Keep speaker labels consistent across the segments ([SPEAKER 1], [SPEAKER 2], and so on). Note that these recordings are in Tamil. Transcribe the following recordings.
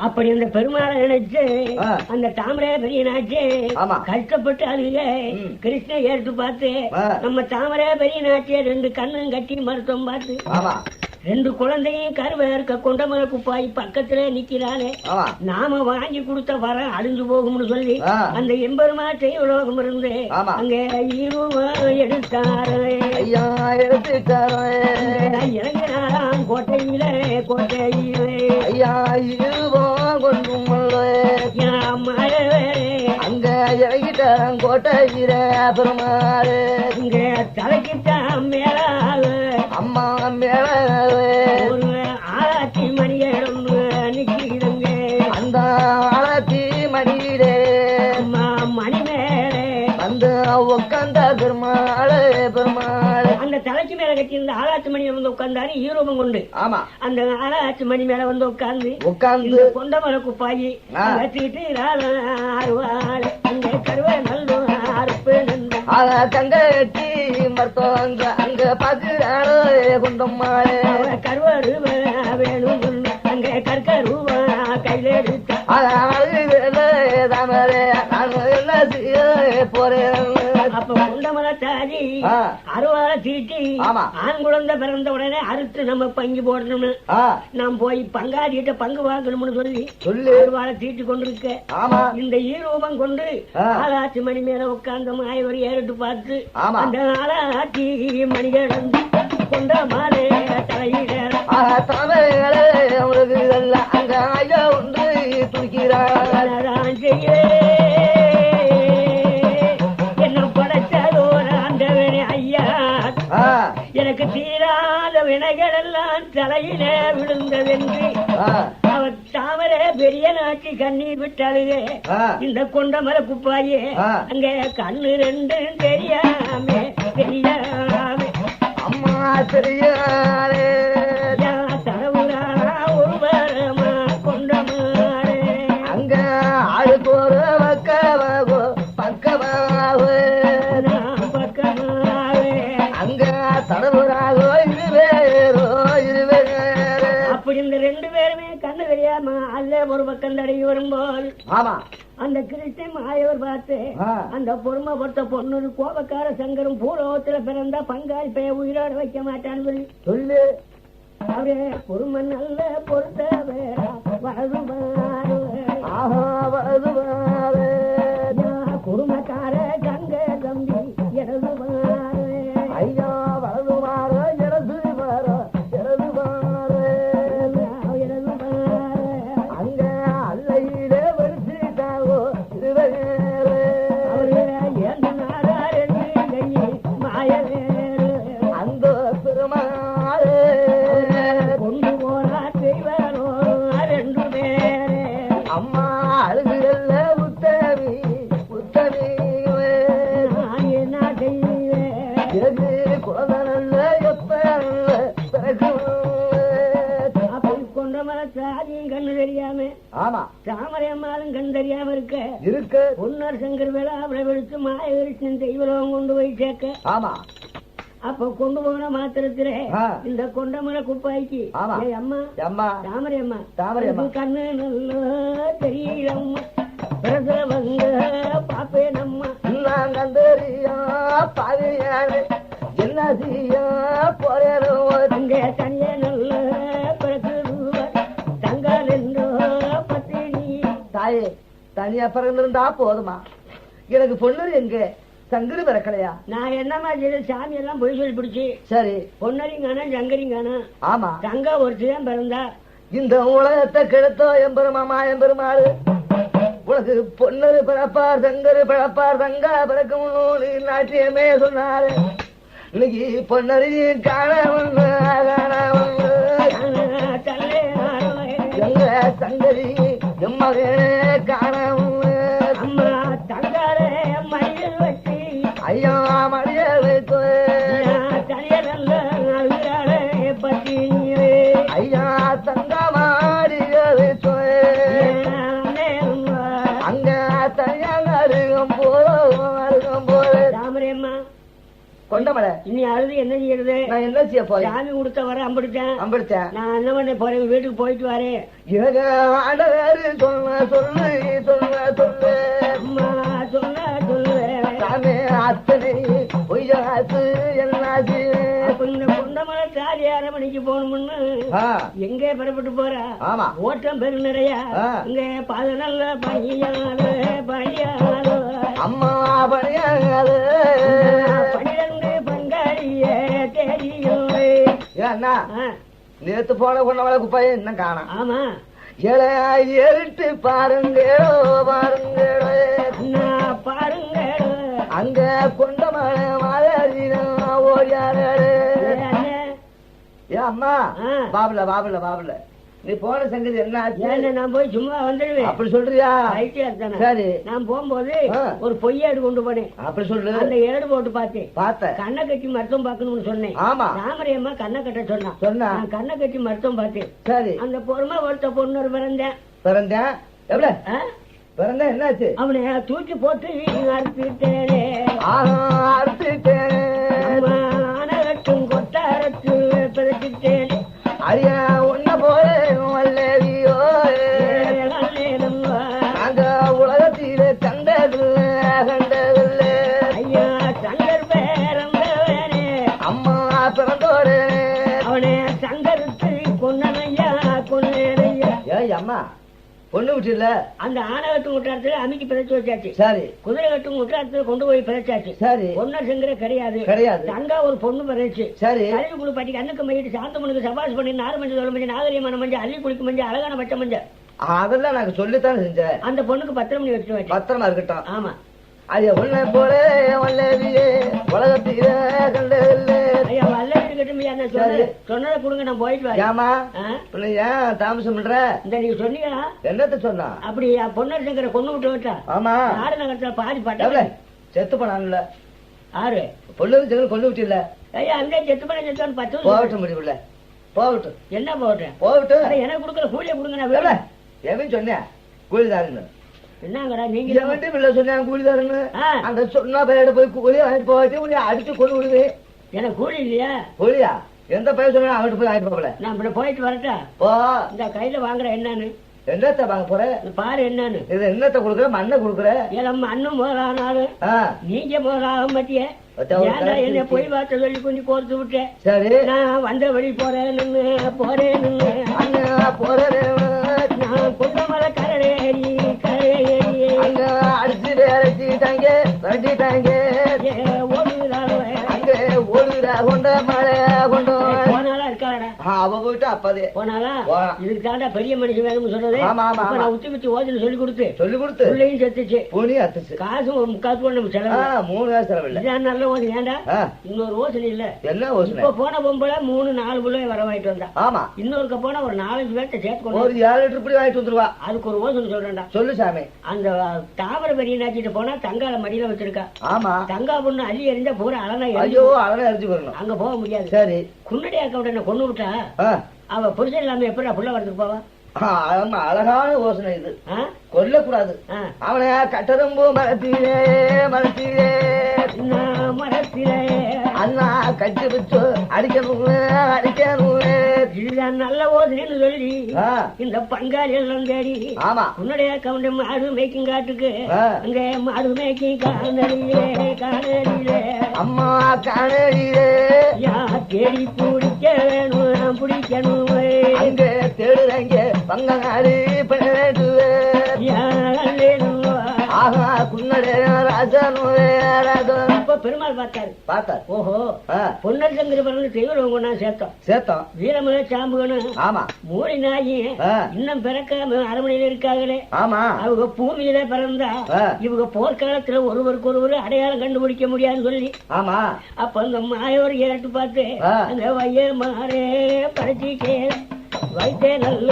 [SPEAKER 1] அப்படி அந்த பெருமாளை நினைச்சு அந்த தாமரை பெரிய நாச்சு கஷ்டப்பட்டு அழுக கிருஷ்ண ஏற்று பார்த்து நம்ம தாமரை பெரிய நாச்சிய 2 கண்ணும் கட்டி மருத்துவம் பார்த்து 2 குழந்தையும் கருவை இருக்க கொண்டமலை குப்பாய் பக்கத்துல நிக்கிறானே நாம வாங்கி கொடுத்த வர அழிஞ்சு போகும்னு சொல்லி அந்த எம்பெருமா செய்வலோகம் இருந்து அங்க எடுத்தாரே இறங்கினாராம் கோட்டையில மழை அங்க இறங்கிட்டாராம் கோட்டையில பெருமாறு இங்க தலைக்கிட்டான் மேலால அம்மா மேல ஆராய்ச்சி மணியிடம் நிக்கிறங்க அந்த ஆராய்ச்சி மணியிலே மணி மேலே வந்து உட்கார்ந்த பெருமாளே அந்த தலைக்கு மேல கட்டியிருந்த ஆராய்ச்சி மணி வந்து உட்கார்ந்தாரு ஈரோபம் கொண்டு அந்த ஆராய்ச்சி மணி மேல வந்து உட்கார்ந்து கொண்டமலை குப்பாயி வச்சுக்கிட்டு ஆறுவாள் அங்க கருவை நல்ல அறுப்பு தங்க கட்டி மருத்துவங்க அங்க பாக்குறாளோ குண்டம்மாளே கருவாடு வேணும் அங்க கற்கருவா கையில எடுத்த போறேன் அப்ப குண்டமலை தாரி அறுவாலை தீட்டி ஆண் குழந்தை பிறந்த உடனே அறுத்து நம்ம பங்கு போடணும்னு நாம் போய் பங்காளிகிட்ட பங்கு வாங்கணும்னு சொல்லி அறுவாலை தீட்டி கொண்டிருக்க இந்த ஈரூபம் கொண்டு ஆராய்ச்சி மணி மேல உட்கார்ந்த மாயவர் ஏறிட்டு பார்த்து அந்த ஆராய்ச்சி மணிகள் கொண்ட மாலை தலையில அவருக்கு அங்க ஐயா ஒன்று துடிக்கிறார் என்ன படைச்சதோ ஆண்டவனே ஐயா எனக்கு தீராத வினைகள் எல்லாம் தலையில விழுந்ததென்று அவர் தாமரை பெரிய நாட்டி கண்ணீர் விட்டாளுங்க இந்த கொண்டமலை குப்பாயே அங்க கண்ணு 2 தெரியாமே அம்மா தெரியாரே தரவுரானா ஒரு வரமா கொண்டமாரே அங்க ஆளு போற பக்கமாவே அங்க தடவுராகோ இருவேரோ அப்படி இந்த 2 பேருமே கண்ணு தெரியாம அல்ல ஒரு பக்கம் தடவி வரும்போது அந்த கிருஷ்ணன் மாயவர் பார்த்து அந்த பொறுமை பொறுத்த பொண்ணு கோபக்கார சங்கரும் பூலோகத்துல பிறந்தா பங்காளி பெய உயிரோட வைக்க மாட்டான்னு சொல்லு அவரே பொறுமை நல்ல பொறுத்த குடும்பக்கார கங்க தம்பி இடதுவாரு ஐயா வலதுவாரோ இடதுவாரோ அங்க அல்லையிலே வருஷாவோ அந்த பெருமாளே கொண்டு போனா செய்வாரோ 2 பேரே அம்மா அழுகிறல்ல உத்தமி என்ன செய்வேன் குழந்தை எப்ப கொண்டமலை சாதியும் கண்ணு தெரியாம தாமரை அம்மாலும் கண் தெரியாம இருக்க பொன்னர் சங்கர் வேலை அவளை வெடிச்சு மாயகிருஷ்ணன் தெய்வலோகம் கொண்டு போய் சேர்க்க அப்ப கொண்டு போன மாத்திரத்திலே இந்த கொண்டமலை குப்பாய்க்கு அம்மா தாமரை அம்மா கண்ணு நல்லா தெரியலம்மா பிரசவங்க பாப்பேன் அம்மா தெரியா பாதையான என்ன செய்ய போறேனோ அங்க தனிய நல்ல தங்கால் என்றோ பத்தினி தாயே தனியா பிறந்திருந்தா போதுமா எனக்கு பொண்ணு எங்க சங்கரி பிறக்கலையா நான் என்னமா செய்ய சாமி எல்லாம் பொய் சொல்லி பிடிச்சி சரி பொன்னரிங்கானா சங்கரிங்கானா ஆமா தங்கா ஒருத்திதான் பிறந்தா இந்த உலகத்தை கெடுத்தோ எம்பெருமாமா எம்பெருமாள் உனக்கு பொன்னரு பிறப்பார் சங்கரு பிறப்பார் தங்கா பிறக்கும் நாட்டியமே சொன்னாரு இன்னைக்கு பொன்னரி காண எங்க சங்கரி எம்மகனே காண அம்மா தங்காரே மடியில் வச்சு ஐயா மடியில் வைத்து பத்தி ஐயா தங்க மாடியில் வைத்து அங்க தனியாக அருகம் போல தாமரையம்மா கொண்டமலை
[SPEAKER 2] இனி அழுது என்ன செய்யறது?
[SPEAKER 1] நான் என்ன செய்ய போறேன்?
[SPEAKER 2] சாமி கொடுத்த வர அம்பிடுச்சேன். நான் என்ன பண்ண போறேன்? வீட்டுக்கு போயிட்டு வரேன்.
[SPEAKER 1] சொன்ன சொல்லு சொல்லு
[SPEAKER 2] அம்மா சொன்ன சொல்லு
[SPEAKER 1] சாமி அத்தனை பொய்யாசு என்னாச்சு?
[SPEAKER 2] இந்த குண்டமலை சாரி 6 மணிக்கு போகணும்னு எங்கே பெறப்பட்டு போறா?
[SPEAKER 1] ஆமா
[SPEAKER 2] ஓட்டம் பெரு நிறைய இங்க பாத நல்ல பணியாளு
[SPEAKER 1] அம்மா பணியாளு
[SPEAKER 2] 12 பங்காளிய தெரியும்.
[SPEAKER 1] அண்ணா நேத்து போன கொண்டவளை குப்பாய இன்னும் காணோம்.
[SPEAKER 2] ஆமா
[SPEAKER 1] ஏறிட்டு பாருங்களோ
[SPEAKER 2] பாருங்க
[SPEAKER 1] அங்க கொண்டமலை மாதிரி ஓடியாரு. ஏ அம்மா பாபுல நீ போன சங்கதி என்ன?
[SPEAKER 2] நான் போய் சும்மா வந்துடுவேன்.
[SPEAKER 1] அப்படி சொல்றியா? சரி.
[SPEAKER 2] நான் போகும்போது ஒரு பொய்யாடு கொண்டு போனேன்.
[SPEAKER 1] அப்படி சொல்லு.
[SPEAKER 2] அந்த ஏடு போட்டு பார்த்தேன். கண்ணை கட்டி மருத்துவம் பார்க்கணும்னு சொன்னேன்.
[SPEAKER 1] ஆமா
[SPEAKER 2] தாமரையம்மா கண்ணை கட்ட சொன்னா கண்ணை கட்டி மருத்துவம் பார்த்தேன்.
[SPEAKER 1] சரி.
[SPEAKER 2] அந்த பொறுமை ஒருத்த பொண்ணு பிறந்தேன்
[SPEAKER 1] எவ்வளவு பிறந்த என்னாச்சு?
[SPEAKER 2] அவனை தூக்கி போட்டு அறுத்துட்டேனே ஆனகட்டும் கொட்டாரத்து பிறச்சிட்டேன்.
[SPEAKER 1] அரியா உன்ன போல வல்லவியோ அந்த உலகத்திலே கண்டதில்லை
[SPEAKER 2] ஐயா சங்கர் பேரந்தவனே
[SPEAKER 1] அம்மா பிறந்தோரே
[SPEAKER 2] அவனே சங்கருக்கு கொன்னனையா கொன்னேனையா.
[SPEAKER 1] ஏய் அம்மா பொண்ணு விட்டுல அந்த
[SPEAKER 2] ஆனகட்டும் குற்றாரத்துல அமைக்கி பிழைச்சு வச்சாச்சு.
[SPEAKER 1] சரி.
[SPEAKER 2] குதிரை கட்டும் குற்றாரத்துல கொண்டு போய் பிழைச்சாச்சு.
[SPEAKER 1] சரி.
[SPEAKER 2] பொண்ணு செங்கிற கிடையாது. தங்கா ஒரு பொண்ணு பிறச்சு.
[SPEAKER 1] சரி.
[SPEAKER 2] கல்வி குழு பாட்டி கண்ணுக்கு மயிட்டு சாந்தமனுக்கு சபாஸ் பண்ணி 4 மஞ்சள் 12 மஞ்சள் நாகரிகமான மஞ்சள் அள்ளி குளிக்கு மஞ்சள் அழகான பச்சை மஞ்சள்
[SPEAKER 1] அதெல்லாம் நான் சொல்லித்தான் செஞ்சேன்.
[SPEAKER 2] அந்த பொண்ணுக்கு 10 மணி வச்சு
[SPEAKER 1] பத்திரமா இருக்கட்டும்.
[SPEAKER 2] ஆமா
[SPEAKER 1] ஐயா உன்னை போல வல்லவியே உலகத்தில கண்டதில்லை.
[SPEAKER 2] ஐயா வல்லவி இருக்கட்டும். சொன்னதை கொடுங்க நான் போயிட்டு வரேன்.
[SPEAKER 1] ஏமா ஏன் தாமசம் பண்ற?
[SPEAKER 2] இந்த நீங்க சொன்னீங்களா?
[SPEAKER 1] என்னத்த சொன்னா?
[SPEAKER 2] அப்படி பொன்னர் சங்கரை கொண்டு விட்டு விட்டா?
[SPEAKER 1] ஆமா
[SPEAKER 2] நாடு நகரத்துல பாதி பாட்ட
[SPEAKER 1] செத்து போனான்ல.
[SPEAKER 2] ஆறு
[SPEAKER 1] பொண்ணு சங்கரை கொண்டு விட்டு
[SPEAKER 2] ஐயா அங்கே செத்து பண்ண செத்து 10
[SPEAKER 1] போகட்டும் முடியல போகட்டும்.
[SPEAKER 2] என்ன போகட்டும்? எனக்கு கொடுக்குற கூலியை கொடுங்க. நான்
[SPEAKER 1] எவன் சொன்னேன் கூலிதாருன்னு?
[SPEAKER 2] என்னங்கடா நீங்க
[SPEAKER 1] சொன்ன கூலிதாருன்னு? அந்த சொன்னா பையன் போய் கூலி வாங்கிட்டு போய் அடிச்சு கொண்டு விடுது.
[SPEAKER 2] எனக்கு கூலி இல்லையா?
[SPEAKER 1] கூலியா? எந்த பையன் சொன்னா அவன்கிட்ட போய் வாங்கிட்டு போகல.
[SPEAKER 2] நான் இப்படி போயிட்டு வரட்டா?
[SPEAKER 1] போ.
[SPEAKER 2] இந்த கையில வாங்குற என்னன்னு
[SPEAKER 1] என்னத்த வாங்க போற?
[SPEAKER 2] பாரு என்னன்னு.
[SPEAKER 1] இது என்னத்த கொடுக்குற? மண்ணை கொடுக்குற?
[SPEAKER 2] நம்ம அண்ணன் முதலானாலும் நீங்க முதலாக மாட்டிய என்ன போய் வார்த்தை சொல்லி கொஞ்சம் கோர்த்து விட்டேன்.
[SPEAKER 1] சரி.
[SPEAKER 2] நான் வந்த வழி போறேன்னு நான் கொண்டமலை கரையேறி
[SPEAKER 1] அங்க அடிச்சு விரட்டிட்டாங்க ஓடுறா கொண்ட மழை கொண்டு
[SPEAKER 2] போனாலா இருக்காடா?
[SPEAKER 1] அவ போயிட்டு அப்பதே
[SPEAKER 2] போனாலா? இதுக்கு தாண்டா பெரிய மனுஷன் வேணும்னு சொல்றது. நான் உச்சி ஓதில சொல்லி கொடுத்து பிள்ளையும் செத்துச்சு
[SPEAKER 1] பூனி அத்துச்சு.
[SPEAKER 2] காசு ஒரு 3/4 நம்ம செலவு
[SPEAKER 1] 3 காசு செலவு இல்ல.
[SPEAKER 2] நல்ல ஓசனை. ஏண்டா இன்னொரு ஓசனை இல்ல?
[SPEAKER 1] என்ன ஓசனை?
[SPEAKER 2] இப்ப போன பொம்பளை 3-4 பிள்ளை வர வாங்கிட்டு வந்தா.
[SPEAKER 1] ஆமா.
[SPEAKER 2] இன்னொருக்க போனா ஒரு 4-5 பேர்ட்ட சேர்த்து
[SPEAKER 1] ஒரு 7 லிட்டர் இப்படி வாங்கிட்டு வந்துருவா.
[SPEAKER 2] அதுக்கு ஒரு ஓசனை சொல்றேன்டா.
[SPEAKER 1] சொல்லு சாமி.
[SPEAKER 2] அந்த தாவர பெரிய நாச்சிட்டு போனா தங்கால மடியில வச்சிருக்கா.
[SPEAKER 1] ஆமா.
[SPEAKER 2] தங்கா பொண்ணு அள்ளி எறிஞ்சா பூரா அழகா
[SPEAKER 1] ஐயோ அழகா எரிஞ்சு வரணும்.
[SPEAKER 2] அங்க போக முடியாது.
[SPEAKER 1] சரி.
[SPEAKER 2] குன்னடி அக்கா என்ன கொண்டு விட்டா அவ புருஷன் இல்லாம எப்படி புள்ள வரதுக்கு போவா?
[SPEAKER 1] அழகான யோசனை இது. கொல்லக்கூடாது. அவனை கட்டதம்பு மரத்திலே அண்ணா கட்டி வச்சு அடிக்கணும்
[SPEAKER 2] இதுதான் நல்ல ஓசனைன்னு சொல்லி இந்த பங்காளி எல்லாம் தேடி உன்னுடைய கவுண்ட மாடு மேய்க்கும் காட்டுக்கு அங்க மாடு மேய்க்கும் காணலிலே
[SPEAKER 1] அம்மா காணலிலே
[SPEAKER 2] தேடி பிடிக்கணும்
[SPEAKER 1] அங்க தேடுறாங்க பங்காளி ஆஹா குன்னடே
[SPEAKER 2] பெருமாள் பார்த்தாரு.
[SPEAKER 1] ஓஹோ
[SPEAKER 2] பொன்னர் சங்கரி பரவாயில்ல செய்வங்க சேர்த்தோம் வீரமலை சாம்புகணும்.
[SPEAKER 1] ஆமா.
[SPEAKER 2] மூளை நாயி இன்னும் பிறக்காம அரண்மனையில இருக்காங்களே.
[SPEAKER 1] ஆமா. அவங்க
[SPEAKER 2] பூமியில பிறந்தா இவங்க போர்க்காலத்துல ஒருவருக்கு ஒருவர் அடையாளம் கண்டுபிடிக்க முடியாதுன்னு சொல்லி.
[SPEAKER 1] ஆமா.
[SPEAKER 2] அப்ப அந்த மாயோர் ஏட்டு பார்த்து அந்த வைய மாறே படைச்சிக்கே வைத்தே நல்ல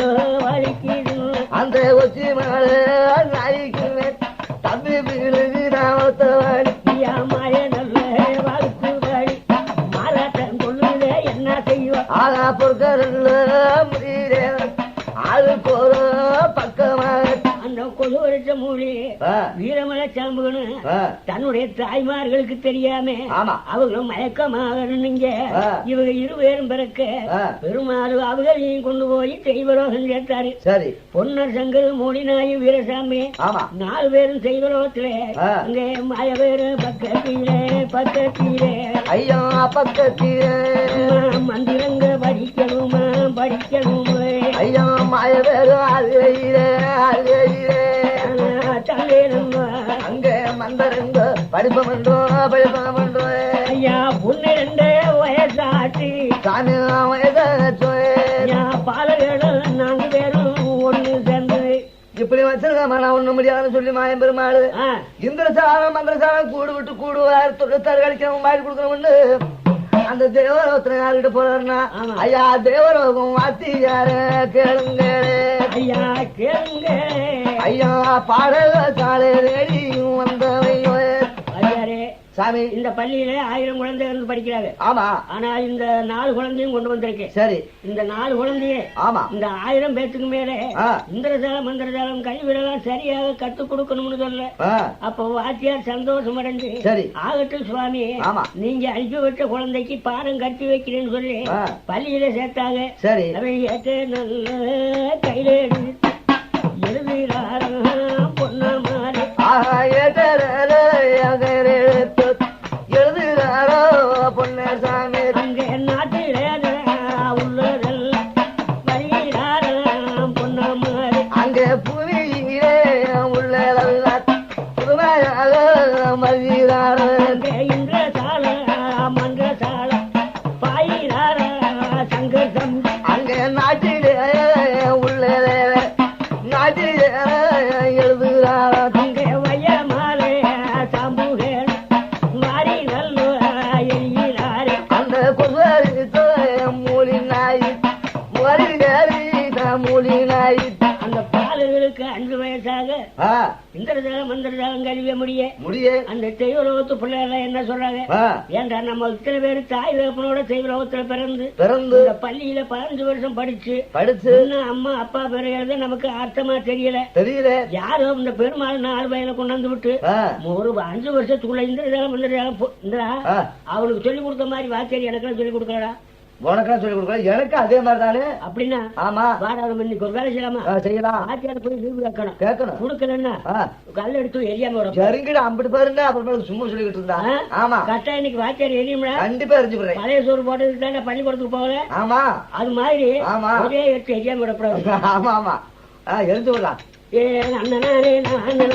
[SPEAKER 2] வலிக்குது
[SPEAKER 1] அந்த ஒச்சி மாலை தம்பி வீடு நாமத்தவாடி
[SPEAKER 2] மாய நல்ல வாழ்த்து வாடி மாறாட்டம் கொள்ளுதே என்ன செய்வோம்.
[SPEAKER 1] ஆனா பொருட்கள் முடியல ஆளு போற பக்கமாக
[SPEAKER 2] அந்த ஒரு வருஷ மூலி வீரமல சாம்புகனு தன்னுடைய தாய்மார்களுக்கு தெரியாம அவங்களும் மயக்கமாக நீங்க இவங்க இருவேரும் பிறக்க பெருமாள் அவங்களையும் கொண்டு போய் தெய்வலோகம் சேர்த்தாரு. சரி, பொன்னர் சங்கர் மூலினாயி வீரசாமி 4 பேரும் தெய்வலோகத்திலே அங்கே மாய பேரு பக்கத்திலே பக்கத்திலே ஐயா பக்கத்திலே மந்திரங்க படிக்கணுமா படிக்கணுமா ஐயா மாய பேரு அழுகையிலே அழுகையிலே அங்க மந்திரங்க படிப்பமன்றோ படிப்பமன்றோ ஐயா பொண்ணு 2 வயசாச்சு தானே வயசாச்சோ பாலகேடும் 4 பேரும் ஒண்ணு சேர்ந்து இப்படி வச்சிருக்காம நான் ஒண்ணு முடியாதுன்னு சொல்லி மாயம் பெருமாள் இந்திரசாலம் மந்திரசாலம் கூடு விட்டு கூடுவார் தொழுத்தாறு கழிக்கணும் வாயில் கொடுக்கணும்னு அந்த தேவரோகத்துல யாருக்கிட்ட போறாருன்னா ஐயா தேவரோகம் வாத்தியார கேளுங்க ஐயா கேளுங்க ஐயா பாடல சாலை ரேடியும் வந்தவையோ சாமி இந்த பள்ளியில 1000 குழந்தைகள் படிக்கிறாங்க. ஆமா, ஆனா இந்த 4 குழந்தையும் கொண்டு வந்திருக்கேன். சரி, இந்த 4 குழந்தையே ஆமா இந்த 1000 பேத்துக்கு மேல இந்திரசாலம் மந்திரசாலம் கைவிடலாம் சரியாக கத்து கொடுக்கணும்னு சொல்ல அப்போ வாத்தியார் சந்தோஷம் அடைஞ்சு சரி ஆகட்டும் சுவாமி நீங்க அனுப்பி வச்ச குழந்தைக்கு பாடம் கட்டி வைக்கிறேன்னு சொல்லி பள்ளியில சேர்த்தாங்க. சரி, நல்ல கையில எழுதுகிறாரா பொண்ணா மாறி எழுதுகிறாரோ பொன்னசாமி அங்கே நாட்டிலே உள்ளதல் வருகிறாராம் பொண்ணா மாறி அங்கே புவியிலே உள்ளதல்ல புதுமையாக வருகிறார இன்ற சால மன்ற சால பாயிறார சங்கரம் அங்கே நாட்டிலே உள்ளதே நாட்டிலே எழுதுகிறாரா அங்கே வையமாலே சாம்புகள் மாறி நல்ல எழுகிறாரு அந்த குதிரை மூலினாய் மூலினாய் அந்த பாலர்களுக்கு 5 வயசாக இந்திரசாலம் மந்திரசாலம் கல்விய முடிய அந்த தெய்வலோகத்து பிள்ளைகள் என்ன சொல்றாங்க ஏன்டா நம்ம இத்தனை பேரு தாய் வேப்பனோட தெய்வலோகத்துல பிறந்து பள்ளியில 15 வருஷம் படிச்சு அம்மா அப்பா பேரை எழுத நமக்கு அர்த்தமா தெரியல யாரும் இந்த பெருமாள் 4 வயல கொண்டாந்து விட்டு ஒரு 5 வருஷத்துக்குள்ள இந்திரசாலம் மந்திரசாலம் அவனுக்கு சொல்லிக் கொடுத்த மாதிரி வாத்தியார் எனக்கு சொல்லிக் கொடுக்கறா உனக்கெல்லாம் சொல்லி கொடுக்கல எனக்கு அதே மாதிரி தானே அப்படின்னா ஆமா வாடாத இன்னைக்கு ஒரு வேலை செய்யலாமா செய்யலாம் ஆத்தியார போய் லீவு கேட்கணும் கொடுக்கலன்னா கல் எடுத்து எரியாம வரும் சரிங்கிட அப்படி பாருங்க அப்புறம் சும்மா சொல்லிக்கிட்டு இருந்தா ஆமா கரெக்டா இன்னைக்கு வாத்தியார் எரியும்ல கண்டிப்பா எரிஞ்சு போறேன் பழைய சோறு போட்டதுக்கு தான் பள்ளிக்கூடத்துக்கு போகல ஆமா அது மாதிரி ஆமா ஒரே எடுத்து எரியாம விடக்கூடாது ஆமா ஆமா எரிஞ்சு விடலாம் அண்ணனாரே நானே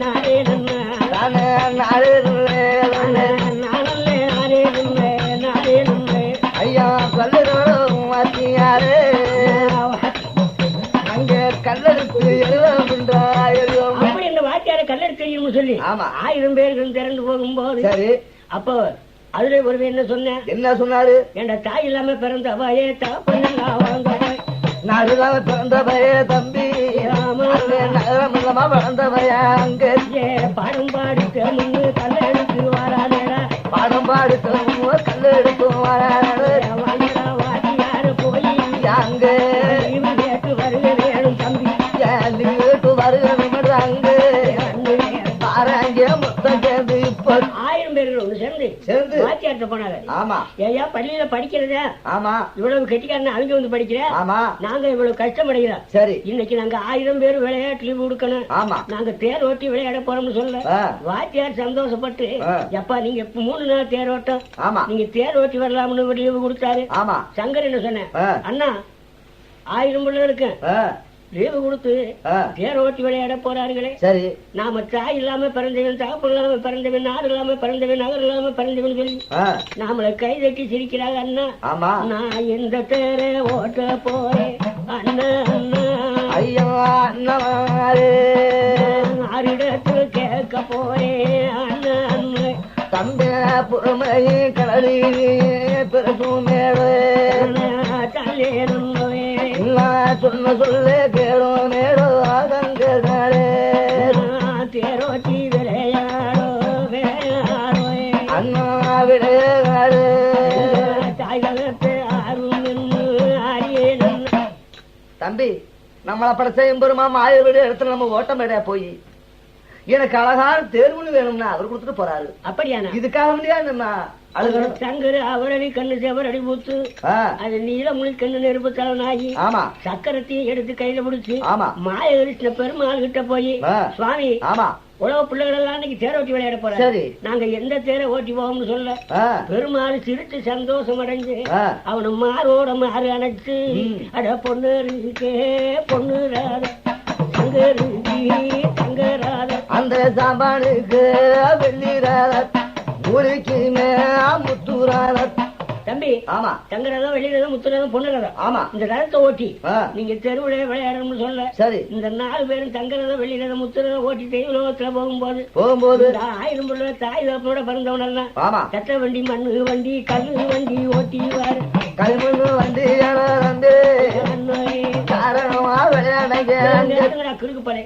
[SPEAKER 2] நாரே நானே நாரே நாரே ஐயா கல்லூரும் வாத்தியாரே அங்க கல்லெடுத்து அப்படி இந்த வாத்தியார கல்லெடுத்து தெரியும் சொல்லி ஆமா 1000 பேர்கள் திறந்து போகும்போது சரி அப்போ அதுல ஒரு என்ன சொன்னாரு என்ற தாய் இல்லாம பிறந்தவையே தாப்பண்ண நாடு இல்லாம பிறந்தவையே தம்பி நகரம் இல்லாம பிறந்தவையா அங்க பாடம் பாடிக்க முன்னு கல்லெடுத்து வராதேடா பாடம் பாடிக்க கல்லெடுத்து வராது போய் அங்க வருகிறேன் தம்பி வருகிறேன் அங்க பாருங்க மொத்தம் சேர்ந்து இப்ப 1000 பேர்கள் ஒண்ணு சேர்ந்து வாத்தியார்ட்ட போனாங்க. ஆமா ஐயா பள்ளியில படிக்கிறதா ஆமா இவ்வளவு கெட்டிக்காரன் அவங்க வந்து படிக்கிறேன் ஆமா நாங்க இவ்வளவு கஷ்டமடைகிறோம். சரி இன்னைக்கு நாங்க 1000 பேர் விளையாட்டு லீவு கொடுக்கணும் ஆமா நாங்க தேர் ஓட்டி விளையாட போறோம்னு சொல்ல வாத்தியார் சந்தோஷப்பட்டு எப்பா நீங்க 3 நாள் தேர் ஓட்டம் ஆமா நீங்க தேர் ஓட்டி வரலாம்னு லீவு கொடுத்தாரு. ஆமா சங்கர் என்ன சொன்னேன் அண்ணா 1000 பிள்ளைகளுக்கு லீவு கொடுத்து தேர் ஓட்டி விளையாட போறார்களே சரி நாம தாய் இல்லாம பிறந்தவன் தகப்பு இல்லாம பிறந்தவன் நாடு இல்லாம பிறந்தவன் நகர் இல்லாம பிறந்தவன் சொல்லி நாமளை கை தட்டி சிரிக்கிறாங்க அண்ணா நான் எந்த தேரை ஓட்ட போறேன் அண்ணா அண்ணா ஐயா அண்ணாரிடத்துல கேட்க போறேன் அண்ணா அண்ணா தம்பி புறமை கடலி பெருசும் மேலே சொன்ன சொல்ல கேளோ மேடோ ஆதங்காலே தேரோட்டி விளையாடோ விளையாடோ அண்ணா விளையாடு தாய்களத்தை ஆறும் தம்பி
[SPEAKER 1] நம்மளை படைச்ச எம்பெருமா மாயவீடு இடத்துல நம்ம ஓட்டம் மேடையா போய் எனக்கு அழகான தேர்வுன்னு வேணும்னா அவர் கொடுத்துட்டு போறாரு.
[SPEAKER 2] அப்படியானா
[SPEAKER 1] இதுக்காக முடியாது நம்ம அழுகணும்.
[SPEAKER 2] சங்கரு அவரடி கண்ணு செவரடி பூத்து அது நீலமுனி கண்ணு நெருப்பு தலைவனாகி
[SPEAKER 1] ஆமா
[SPEAKER 2] சக்கரத்தையும் எடுத்து கையில பிடிச்சு
[SPEAKER 1] ஆமா
[SPEAKER 2] மாயகிருஷ்ண பெருமாள் கிட்ட போய் சுவாமி
[SPEAKER 1] ஆமா
[SPEAKER 2] உலக பிள்ளைகள் எல்லாம் இன்னைக்கு தேர ஓட்டி விளையாட போறோம். சரி நாங்க எந்த தேரை ஓட்டி போவோம்னு சொல்ல பெருமாள் சிரிச்சு சந்தோஷம் அடைஞ்சு அவனு மாரோட மாறு அணைச்சு அட பொண்ணு இருக்கே பொண்ணு சங்கரு சங்கராத அந்த சாம்பானுக்கு வெள்ளிராத ஊருக்கு முத்துராத தம்பி ஆமா சங்கரதம் வெளியிடதும் முத்துரதம் பொண்ணுரதம் ஆமா இந்த ரதத்தை ஓட்டி நீங்க தெருவுல விளையாடணும்னு சொல்ல சரி இந்த 4 பேரும் சங்கரதம் வெளியிடதும் முத்துரதம் ஓட்டி தெய்வலோகத்துல போகும்போது 1000 பிள்ளை தாய் தப்போட பிறந்தவனெல்லாம் ஆமா கட்ட வண்டி மண்ணு வண்டி கல்லு வண்டி ஓட்டிவாரு கல்மண்ணு வண்டி காரணமா கிறுக்கு படை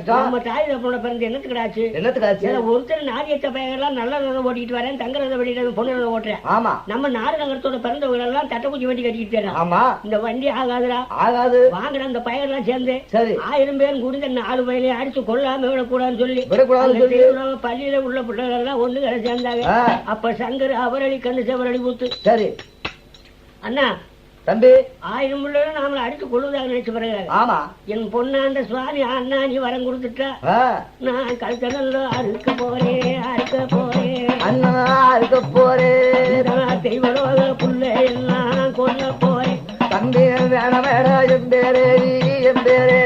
[SPEAKER 2] நம்ம தாய் தப்போட பிறந்து என்னத்துக்காச்சு என்னத்துக்காச்சு ஒருத்தர் நாரியத்த பெயர்லாம் நல்ல ரதம் ஓட்டிட்டு வரேன் சங்கரதம் வெளியிடதும் பொண்ணுரதம் ஓட்டுறேன் ஆமா நம்ம நாடு நகரத்தோட பிறந்தவங்க எல்லாம் தட்டக்குச்சி வண்டி கட்டிக்கிட்டு ஆமா இந்த வண்டி ஆகாதுடா ஆகாது வாங்குற அந்த பயிர் எல்லாம் சேர்ந்து சரி 1000 பேரும் கூடி 4 பயிலையும் அடிச்சு கொள்ளாம விடக்கூடாதுன்னு சொல்லி பள்ளியில உள்ள பிள்ளைகள் எல்லாம் ஒண்ணு சேர்ந்தாங்க. அப்ப சங்கர் அவரடி கண்ணு செவரடி பூத்து சரி அண்ணா தம்பி 1000 பிள்ளைகளும் நாமளை அடிச்சு கொள்ளுவதாக நினைச்சு பிறகு ஆமா என் பொண்ணாண்ட சுவாமி அண்ணா நீ வரம் கொடுத்துட்டா நான் கழுத்தனல்ல அறுக்க போறேன் அண்ணா அறுக்க போறேன் தெய்வலோக புள்ள எல்லாம் கொல்ல போறேன் தம்பி வேண வேட எம்பேரே எம்பேரே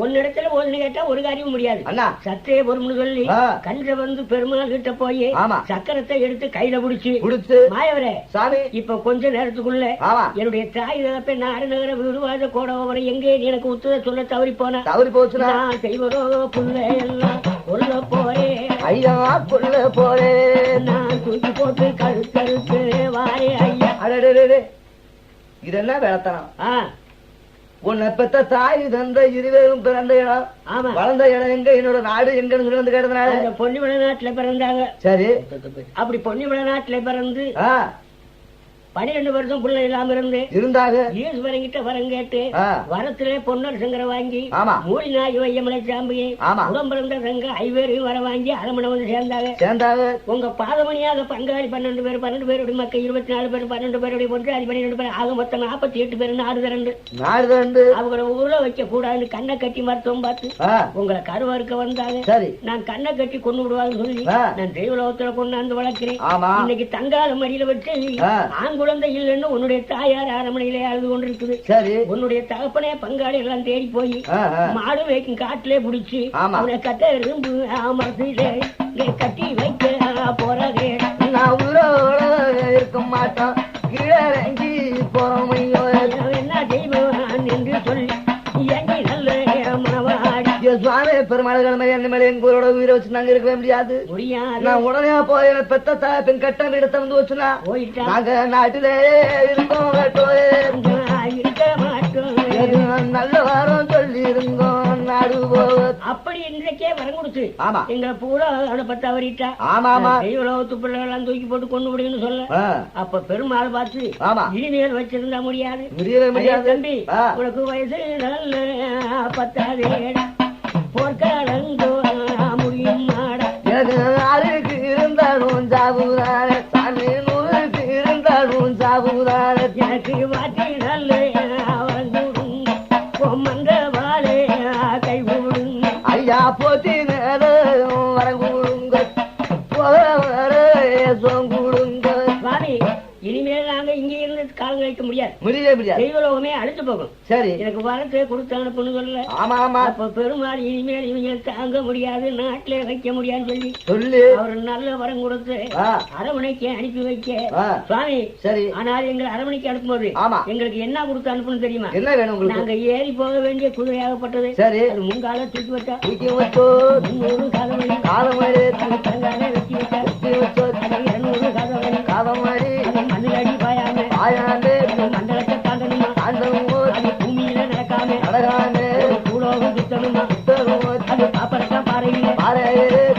[SPEAKER 2] ஒன்னிடத்துல ஒண்ணு கேட்டா ஒரு காரியம் முடியாது சத்தே பொறும்னு சொல்லி கஞ்ச வந்து பெருமாள் கிட்ட போய் சக்கரத்தை எடுத்து கையில புடிச்சு மாயவரே சாமி இப்ப கொஞ்ச நேரத்துக்குள்ள என்னுடைய தாய் தகப்ப நாடுநகர விடுவாத கோடவரை எங்கே எனக்கு உத்தர சொல்ல தவறி போச்சுன்னா செய்வரோ புள்ள எல்லாம் கொல்ல போறேன் ஐயா கொல்ல போறேன் நான் தூக்கி போட்டு கழுத்தறுத்து வாரே ஐயா. அடடே இதெல்லாம் வேலைத்தனம். உன்னை பெத்த தாய் தந்த இருவேரும் பிறந்த இடம் வளர்ந்த இடம் எங்க என்னோட நாடு எங்கன்னு சொல்லி வந்து கேட்டதுனால பொன்னிமலை நாட்டுல பிறந்தாங்க. சரி அப்படி பொன்னிமலை நாட்டுல பிறந்து 12 வருஷம் பிள்ளை இல்லாம இருந்தாங்க. ஈஸ்வரங்கிட்ட வரம் கேட்டு வரத்திலே பொன்னர் சங்கர வாங்கி மூலி நாய் வையமலை சாம்பி உடம்பிறந்த சங்க ஐவேரையும் வர வாங்கி அரமணை வந்து சேர்ந்தாங்க. உங்க பாதமணியாக பங்காளி 12 பேருடைய மக்கள் 24 பேர் 12 பேருடைய பொன்றாளி 12 பேர் ஆக மொத்தம் 48 பேர் நாடு திரண்டு அவங்கள ஊர்ல வைக்க கூடாதுன்னு கண்ணை கட்டி மருத்துவம் பார்த்து உங்களை கருவறுக்க வந்தாங்க. சரி நான் கண்ணை கட்டி கொண்டு விடுவாங்கன்னு சொல்லி நான் தெய்வலோகத்துல கொண்டாந்து வளர்க்கிறேன். இன்னைக்கு தங்கால மடியில வச்சு குழந்தை இல்லைன்னு உன்னுடைய தாயார் அரமனையிலே அழுது கொண்டிருக்குது. சரி உன்னுடைய தகப்பனே பங்காளி எல்லாம் தேடி போய் மாடு வைக்கும் காட்டிலே பிடிச்சி அவனை கட்ட எறும்பு அமர்த்திலே கட்டி வைக்க போறதே நான் உயிரோட இருக்க மாட்டான் கீழே இறங்கி போறமையோ என்ன செய்வான் என்று சொல்லி எங்கி நல்ல மனவாடி சுவாமி பெருமாள் கிழமை என்ன மேல எங்களோட உயிரை வச்சு நாங்க இருக்கவே முடியாது. நான் உடனே போய் பெத்த பெண் கட்டம் இடத்த வந்து வச்சுனா நாங்க நாட்டிலே இருக்கோம் இருக்க மாட்டோம் நல்ல வாரம் சொல்லி இருந்தோம் நாடு அப்படி இன்றைக்கே வரம் கொடுத்து எங்களை பூரா அனுப்ப தவறிட்டா தெய்வலோகத்து பிள்ளைகள் தூக்கி போட்டு கொண்டு முடியும்னு சொல்ல அப்ப பெருமாள் பார்த்து இனிமேல் வச்சிருந்தா முடியாது தம்பி உனக்கு வயசு நல்ல 10 போர்க்காலங்கோ முடியும் அருக்கு இருந்தாலும் சாபுதார சாமி நூறுக்கு இருந்தாலும் சாபுதார எனக்கு வாட்டி நல்ல மன்ற வாழே கை கூடுங்க ஐயா போத்தி நேரம் வரங்கூடுங்க போற சோங்கூடுங்க சுவாமி இனிமேல் நாங்க இங்க இருந்து காலம் கழிக்க முடியாது. தெய்வலோகமே அழிச்சு போகும். சரி எனக்கு வரத்தை கொடுத்து அனுப்புன்னு சொல்ல அப்ப பெருமாள் இனிமேல் இவங்க தாங்க முடியாது நாட்டிலே வைக்க முடியாதுன்னு சொல்லி அவர் நல்ல வரம் கொடுத்து அரமனைக்கு அனுப்பி வைக்க சுவாமி. சரி ஆனால் எங்களை அரமனைக்கு அனுப்பும்போது எங்களுக்கு என்ன கொடுத்து அனுப்பணும் தெரியுமா? என்ன வேணும்? நாங்க ஏறி போக வேண்டிய குதிரையாகப்பட்டது. சரி அது முன்கால தூக்கி வச்சா காலமழி வெட்டி வச்சா 200 காதமழி மண்ணிலடி பாயாம மண்டலத்தை தாண்டணுமா பூமியில நடக்காம பூலோகம் சுத்தணுமா அது பாப்பரத்தான் பாறையில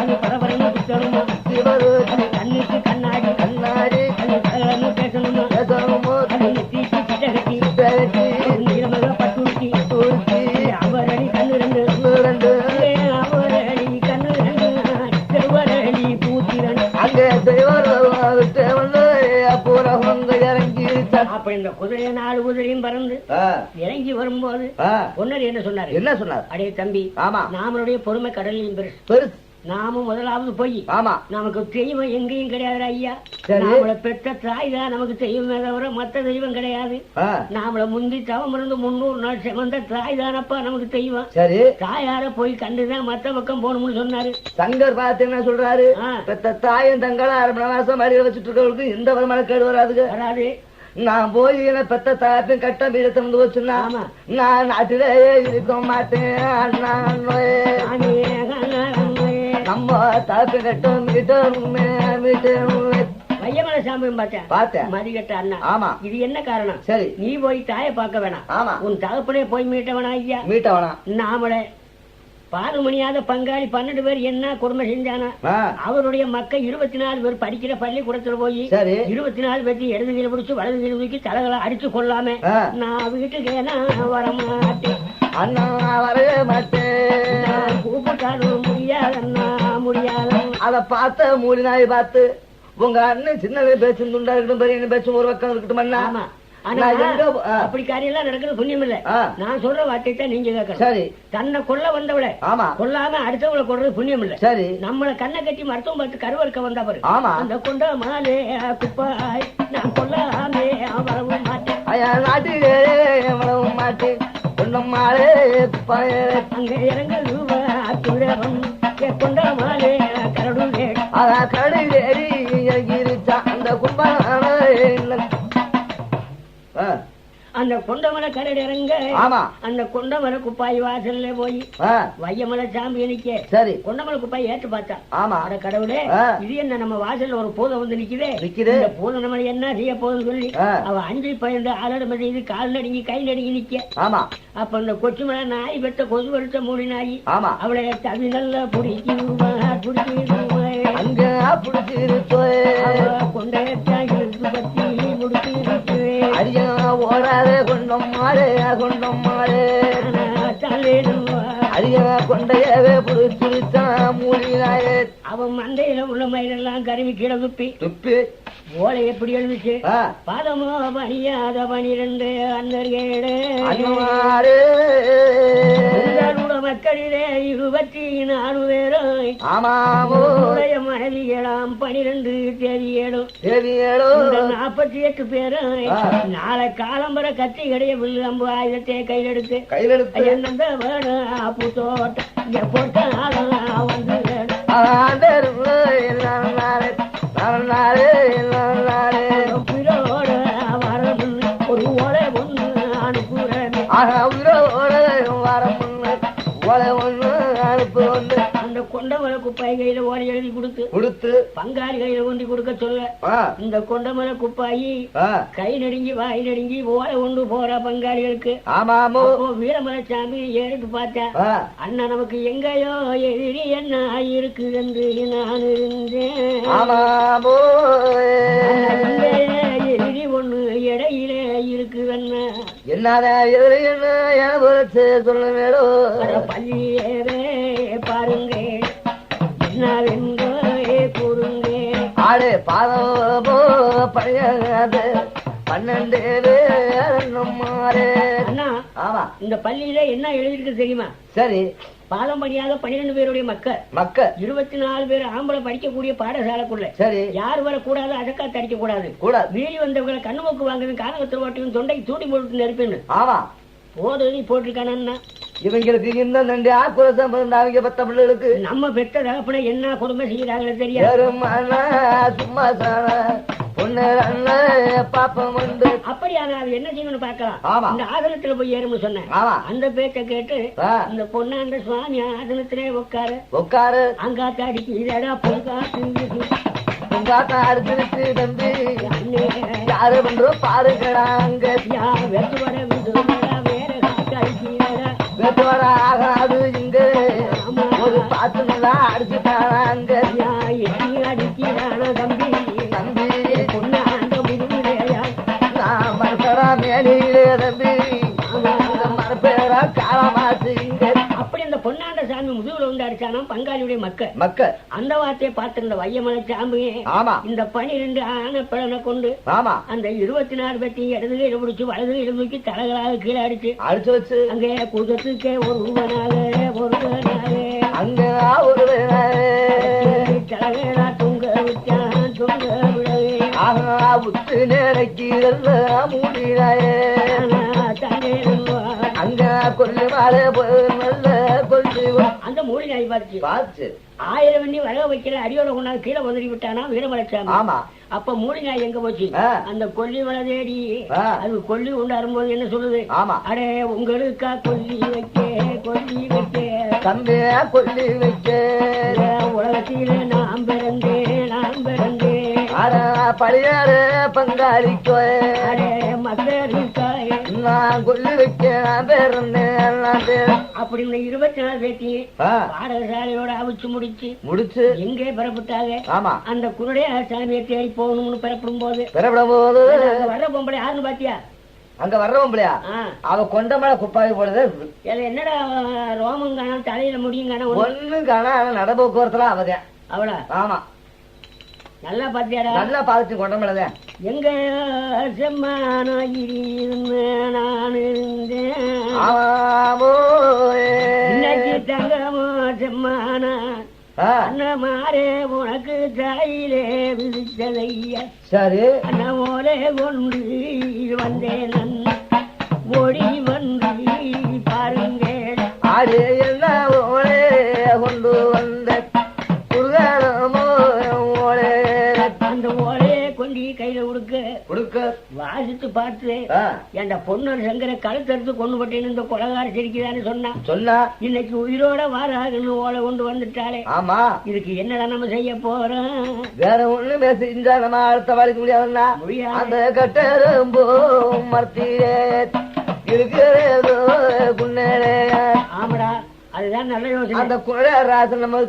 [SPEAKER 2] அது பரபரன்னு சுத்தணுமா கண்ணுக்கு கண்ணாடி அது பேசணுமா அப்ப இந்த குதிரை 4 குதிரையும் பறந்து இறங்கி வரும்போது பொன்னர் என்ன சொன்னார்?
[SPEAKER 1] என்ன சொன்னார்?
[SPEAKER 2] அடே தம்பி,
[SPEAKER 1] ஆமா,
[SPEAKER 2] நாமளுடைய பொறுமை கடலையும் பெருசு
[SPEAKER 1] பெருசு.
[SPEAKER 2] நாமும் முதலாவது போய்
[SPEAKER 1] ஆமா,
[SPEAKER 2] நமக்கு தெய்வம் எங்கேயும் கிடையாது ஐயா. நாமள பெற்ற தாய் தான் நமக்கு தெய்வமே தவிர மத்த தெய்வம் கிடையாது. நாமள முந்தி தவம் இருந்து 300 நாள் செவந்த தாய் தானப்பா நமக்கு தெய்வம். சரி, தாயார போய் கண்டுதான் மத்த பக்கம் போகணும்னு சொன்னாரு.
[SPEAKER 1] சங்கர் பார்த்து என்ன சொல்றாரு? பெத்த தாயும் தங்கள 6 மாசம் அடியில் வச்சுட்டு இருக்கவங்களுக்கு இந்த வருமான கேடு வராது. நான் போய் என்ன பெத்த தாயத்தையும் கட்ட வீடத்தை வந்து வச்சுன்னா நான் நாட்டிலே இருக்க மாட்டேன். நம்ம தாக்கு கட்டும்
[SPEAKER 2] வையமலை சாமியும் பார்த்தேன் மதிக்கட்ட அண்ணா. ஆமா, இது என்ன காரணம்? சரி, நீ போய் தாயை பார்க்க வேணாம். ஆமா, உன் தகப்பனே போய் மீட்ட வேணாம் ஐயா. மீட்ட வேணாம். நாமளே பாலுமணியாத பங்காளி 12 பேர் என்ன கொடுமை செஞ்சானா? அவருடைய மக்கள் 24 பேர் படிக்கிற பள்ளிக்கூடத்துல போய் 24 பேருக்கு இடது கீழே பிடிச்சு வலது கீழே தூக்கி தலைகளை அடிச்சு கொள்ளாம நான் வீட்டுக்கு வரமாட்டேன்
[SPEAKER 1] அண்ணா, வரவே மாட்டேன்.
[SPEAKER 2] கூப்பிட்டாலும் முடியாதண்ணா, முடியாது.
[SPEAKER 1] அத பார்த்த மூலி நாய் பார்த்து உங்க அண்ணன் சின்ன பேச்சு துண்டா இருக்கட்டும், பெரிய பேச்சும் ஒரு பக்கம் இருக்கட்டும்.
[SPEAKER 2] அப்படி காரியம் எல்லாம் நடக்கிறது புண்ணியம் இல்ல. நான் சொல்ற வார்த்தை நீங்க கேட்கணும். சரி, தன்னை கொல்ல வந்தவள கொல்லாம அடுத்தவளை கொள்றது புண்ணியம் இல்ல. சரி, நம்மள கண்ணை கட்டி மருத்துவம் பார்த்து கருவறுக்க வந்த பாரு. அந்த கொண்ட மாலே குப்பாய் நான் கொல்லாமே வரவும் மாட்டேன்.
[SPEAKER 1] நாட்டிலே வரவும் மாட்டேன். கொண்ட மாலே குப்பாய்
[SPEAKER 2] அங்க இறங்க துரவம் கொண்ட மாலே கரடு
[SPEAKER 1] கரடு இருச்சா அந்த கும்பான
[SPEAKER 2] அந்த கொண்டமலை கடல் இறங்க. ஆமா, அந்த கொண்டமலை குப்பாய் வாசல்ல போய் வையமலை சாம்பி நிக்க. சரி, கொண்டமலை குப்பாய் ஏற்று பார்த்தா. ஆமா, அட கடவுளே, இது என்ன நம்ம வாசல்ல ஒரு பூதம் வந்து நிக்குது. இந்த பூதம் நம்ம என்ன செய்ய போதுன்னு சொல்லி அவ அஞ்சு பயந்து ஆளடமை செய்து கால் நடுங்கி கை நடுங்கி நிக்க. ஆமா, அப்ப அந்த கொச்சுமலை நாய் வெட்ட கொசு வெட்ட மூடி நாய். ஆமா, அவளை தவி நல்லா புடிச்சு
[SPEAKER 1] அங்க புடிச்சு
[SPEAKER 2] கொண்ட முடிச்சு
[SPEAKER 1] அடியா ஓடாதே கொண்டம் மாறே கொண்டம் மாறே அடியா கொண்டையவே புடிச்சுச்சா மூலினாயே. அவன் மண்டையில உள்ள மயிலெல்லாம் கருவி கீழே துப்பி துப்பி ஓலை எப்படி எழுந்துச்சு? பாதமோ பணியாத 12 அன்னர்களே மக்களிலே 24 பேரும். ஆமாவுடைய மனைவிகளாம் 12 தேவியேடும் 48 பேரும். நாளை காலம்பர கத்தி கடைய வில்லம்பு ஆயுதத்தை கையிலெடுத்து எந்த வேணும் பூத்தோட்ட போட்டாலும் வந்து ஒரு ஓலை ஒண்ணு அனுப்புறேன். அந்த கொண்டமலை குப்பாய் கையில ஓலை எழுதி கொடுத்து பங்காளி கையில கொண்டு கொடுக்க சொல்ல இந்த கொண்டமலை குப்பாயி கை நடுங்கி வாய் நடுங்கி ஓலை கொண்டு போற பங்காளிகளுக்கு. ஆமாமோ, வீரமலை சாமி ஏறிட்டு பார்த்தா அண்ணா நமக்கு எங்கயோ எதிரி என்ன இருக்கு என்று நான் இருந்தேன். ஆமாமோ, எதிரி ஒண்ணு இடையிலே இருக்கு அண்ணா. என்னத எதிரி என்ன சொல்ல வேணும்? பள்ளியவே பாருங்க என்னவென்றோ கூறுங்க. ஆடு பாதோ பழையாது 12 அண்ணா. ஆமா, இந்த பள்ளியில என்ன எழுதிருக்கு தெரியுமா? சரி, பாலம் படியாத 12 பேருடைய மக்கள் 24 பேர் ஆம்பளை படிக்கக்கூடிய பாடசாலைக்குள்ள. சரி, யார் வரக்கூடாது, அடக்காத்து அடிக்க கூடாது. மீறி வந்தவங்களை கண்ணு மூக்கு வாங்குறது, காரணத்தில் வாட்டியும் தொண்டைக்கு தூண்டி போட்டு நெருப்பேன்னு. ஆமா, போதும் போட்டிருக்கான. இவங்களுக்கு இந்த நன்றி ஆக்குரசம் அவங்க பெத்த பிள்ளைகளுக்கு நம்ம பெற்ற தகப்பனை என்ன கொடுமை செய்யறாங்களே தெரியாது. சும்மா பொண்ணு பாப்பம் உண்டு. அப்படியான அது என்ன செய்யணும்னு பார்க்கலாம். இந்த ஆசனத்துல போய் ஏறும்னு சொன்னேன். அந்த பேச்சை கேட்டு இந்த பொண்ணாண்ட சுவாமி ஆசனத்திலே உட்காரு அங்காத்த அடிக்கு இதடா பொங்காத்த அடிச்சிருச்சு தம்பி யாரு பண்றோம் பாருங்கடா. அங்க வெட்டு வர வேற ஆகாது இங்க ஒரு பாத்து நல்லா அடிச்சுட்டாங்க. அடிக்கிறான தம்பி தம்பி பொண்ணு அந்த முதுமையா நான் மரப்பேரா மேலே தம்பி மரப்பேரா காலமாச்சு. அப்படி அந்த பொண்ணாண்ட சாமி முதுகுல வந்து
[SPEAKER 2] வச்சானா பங்காளியுடைய
[SPEAKER 1] மக்க
[SPEAKER 2] அந்த வார்த்தையை பார்த்திருந்த வையமலை சாமி
[SPEAKER 1] ஆமா
[SPEAKER 2] இந்த 12 ஆன பிளனை கொண்டு
[SPEAKER 1] ஆமா
[SPEAKER 2] அந்த 24 பேர்த்தையும் இடது கையில பிடிச்சு வலது கையில தூக்கி தலைகளாக கீழே அடிச்சு
[SPEAKER 1] வச்சு
[SPEAKER 2] அங்கே கூட்டத்துக்கே ஒருவனாக
[SPEAKER 1] அங்க
[SPEAKER 2] தலைகளா தொங்க விட்டான் தொங்க விடவே
[SPEAKER 1] புத்து நேரக்கீழல்ல மூடினாயே அங்க கொல்லு மாலை நல்ல கொல்லு
[SPEAKER 2] அந்த மூடி நாய்
[SPEAKER 1] பார்த்து
[SPEAKER 2] 1000 வண்டி வர வைக்கிற அடியோட கொண்டாந்து கீழே வந்துடி விட்டானா வீரமலைச்சாமி
[SPEAKER 1] ஆமா
[SPEAKER 2] அப்ப மூடி நாய் எங்க போச்சு அந்த கொல்லி மலை தேடி அது கொல்லி கொண்டாடும் போது என்ன சொல்லுது
[SPEAKER 1] ஆமா
[SPEAKER 2] அடே உங்களுக்கா கொல்லி வைக்க
[SPEAKER 1] தம்பியா கொல்லி வைக்க
[SPEAKER 2] உலகத்தில நாம் பிறந்தேன்
[SPEAKER 1] பழையாறு பங்காளிக்கோ
[SPEAKER 2] மக்களுக்காய்
[SPEAKER 1] நான் கொல்லி வைக்க
[SPEAKER 2] அப்படின்னு 24 பேட்டி பாடசாலையோட அவிச்சு முடிச்சு எங்கே பெறப்பட்டாங்க
[SPEAKER 1] ஆமா
[SPEAKER 2] அந்த குருடைய சாமியை தேடி போகணும்னு பெறப்படும் போது வர்ற பொம்பளை யாருன்னு பாத்தியா
[SPEAKER 1] அங்க வர்றவம்பளையா அவ கொண்டமலை குப்பாய் போடுது
[SPEAKER 2] என்னடா ரோமம் காணா தலையில முடியும் காணா
[SPEAKER 1] ஒண்ணும் காணா நட போக்குவரத்துல அவங்க
[SPEAKER 2] அவளா
[SPEAKER 1] ஆமா
[SPEAKER 2] நல்லா பாத்தியாடா
[SPEAKER 1] நல்லா பாத்துட்டு கொண்டமலை
[SPEAKER 2] எங்க செம்மான நான் இருந்தேன் இன்னைக்கு தங்கமோ செம்மான அண்ணமாரே உனக்கு தாயிலே விதிச்சதையா
[SPEAKER 1] சரி
[SPEAKER 2] அண்ணமோலே கொண்டு வந்தேன் ஓடி வந்து பாருங்க
[SPEAKER 1] ஆடு என்ன ஓலே கொண்டு வந்த
[SPEAKER 2] அந்த ஓலையை கொண்டு கையில கொடுக்க வாசித்து பார்த்து என் பொண்ணு சங்கர கழுத்தறுத்து கொண்டு போட்டேன்னு இந்த கொலகார சிரிக்குதான்னு சொன்னா இன்னைக்கு உயிரோட வாராகன்னு ஓலை கொண்டு வந்துட்டாலே
[SPEAKER 1] ஆமா
[SPEAKER 2] இதுக்கு என்னடா நம்ம செய்ய போறோம்
[SPEAKER 1] வேற ஒண்ணுமே செஞ்சா நம்ம அடுத்த வாழ்க்கை முடியாதுன்னா அந்த கட்டரும்போ மர்த்தியே இருக்கிறதோ குன்னரே
[SPEAKER 2] ஆமாடா அதுதான் நல்ல யோசனை
[SPEAKER 1] அந்த குழராசன் நம்ம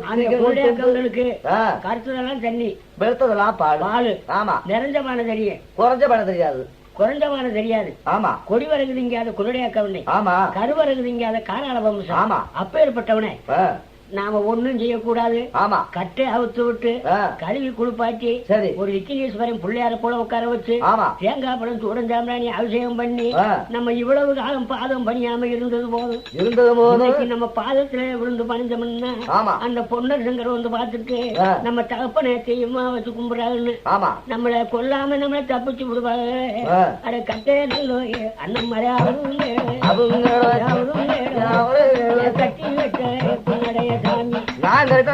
[SPEAKER 2] கருத்துதெல்லாம் தண்ணி
[SPEAKER 1] வெளுத்ததெல்லாம் பால் ஆமா
[SPEAKER 2] நிறைஞ்சமான தெரியும்
[SPEAKER 1] குறைஞ்சமான தெரியாது ஆமா
[SPEAKER 2] கொடி வரகு திங்காத குருடைய கவனை
[SPEAKER 1] ஆமா
[SPEAKER 2] கருவரகு திங்காத காராள வம்சம்
[SPEAKER 1] ஆமா
[SPEAKER 2] அப்பேற்பட்டவனே நாம ஒண்ணும் செய்யக்கூடாது
[SPEAKER 1] ஆமா
[SPEAKER 2] கட்டை அவுத்து விட்டு கழுவி குளிப்பாட்டி ஒரு விக்கினேஸ்வரன் பிள்ளையார போல உட்கார வச்சு தேங்காய் பழம் சூடஞ்சாம்பிராணி அபிஷேகம் பண்ணி நம்ம இவ்வளவு காலம் பாதம் பணியாம இருந்தது போதும் நம்ம பாதத்துல விழுந்து பணிஞ்சோம்னா அந்த பொன்னர் சங்கர் வந்து பார்த்துட்டு நம்ம தகப்பனை தெரியுமா வச்சு கும்பிடுறாங்கன்னு நம்மள கொல்லாம நம்மள தப்பிச்சு விடுவாங்க அட கட்டையே நல்ல அண்ணன் மறையாவதும் கட்டி வச்ச பொன்னடைய
[SPEAKER 1] நாங்கள்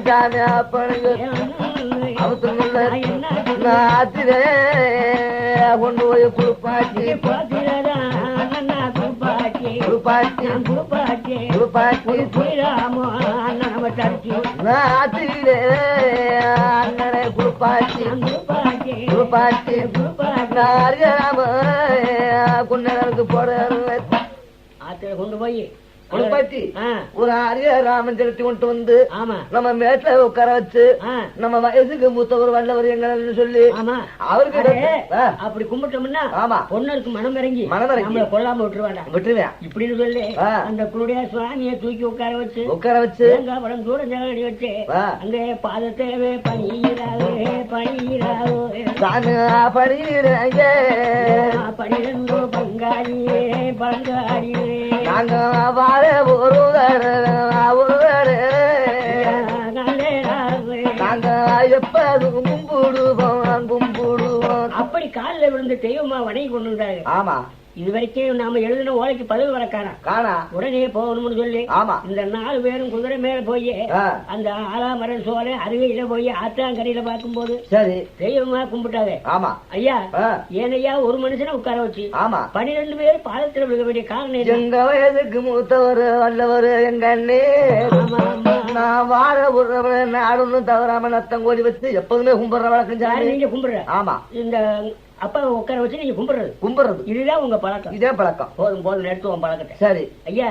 [SPEAKER 1] சாமி அப்பனுக்கு கொண்டு போய் குளிப்பாட்டி அண்ணனை குளிப்பாட்டி குன்னருக்கு போட
[SPEAKER 2] ஆத்திர கொண்டு போய்
[SPEAKER 1] குளிப்பாட்டி ஒரு ராமன் செலுத்தி கொண்டு வந்து நம்ம மேட்ல உட்கார வச்சு நம்ம வயசுக்கு மூத்தவர் வல்லவர் எங்கன்னு சொல்லி அவருக்கு
[SPEAKER 2] அப்படி கும்பிட்டோம்னா பொண்ணருக்கு மனம் இறங்கி நம்மள கொல்லாம விட்டுருவேன் இப்படின்னு சொல்லி அந்த குருடைய சுவாமியை தூக்கி உட்கார வச்சு படம் தூரம் ஜகடி வச்சு அங்க பாதத்தேவே பனிரெண்டோ பங்காளியே
[SPEAKER 1] நாங்க வாழ ஒரு நாங்க எப்போதும் கும்பிடுவோம்
[SPEAKER 2] அப்படி காலில் விழுந்து தெய்வமா வணங்கி கொண்டு வந்தாங்க
[SPEAKER 1] ஆமா
[SPEAKER 2] இது வரைக்கும் நாம எழுதின ஓலைக்கு பதில் வர காணா உடனே போகணும்னு சொல்லி இந்த 4 பேரும் குதிரை மேல போய் அந்த ஆலாமரம் சோலை அருகையில போய் ஆத்தாங்கரையில பார்க்கும் போது தெய்வமா கும்பிட்டாங்க ஐயா ஏனையா ஒரு மனுஷனை உட்கார வச்சு 12 பேர் பாதத்துல விழுக வேண்டிய காரணம்
[SPEAKER 1] எங்க வயதுக்கு மூத்தவர் வல்லவர் எங்க அண்ணே நான் வார ஒரு நாடு தவறாம நத்தம் கோடி வச்சு எப்போதுமே கும்பிடுற வழக்கம்
[SPEAKER 2] நீங்க கும்பிடுற
[SPEAKER 1] ஆமா
[SPEAKER 2] இந்த அப்ப உட்கார வச்சு நீங்க கும்பிடுறது இதுதான் உங்க பழக்கம்.
[SPEAKER 1] இதே பழக்கம்.
[SPEAKER 2] போதும் எடுத்துவோம் பழக்கத்தை.
[SPEAKER 1] சரி
[SPEAKER 2] ஐயா,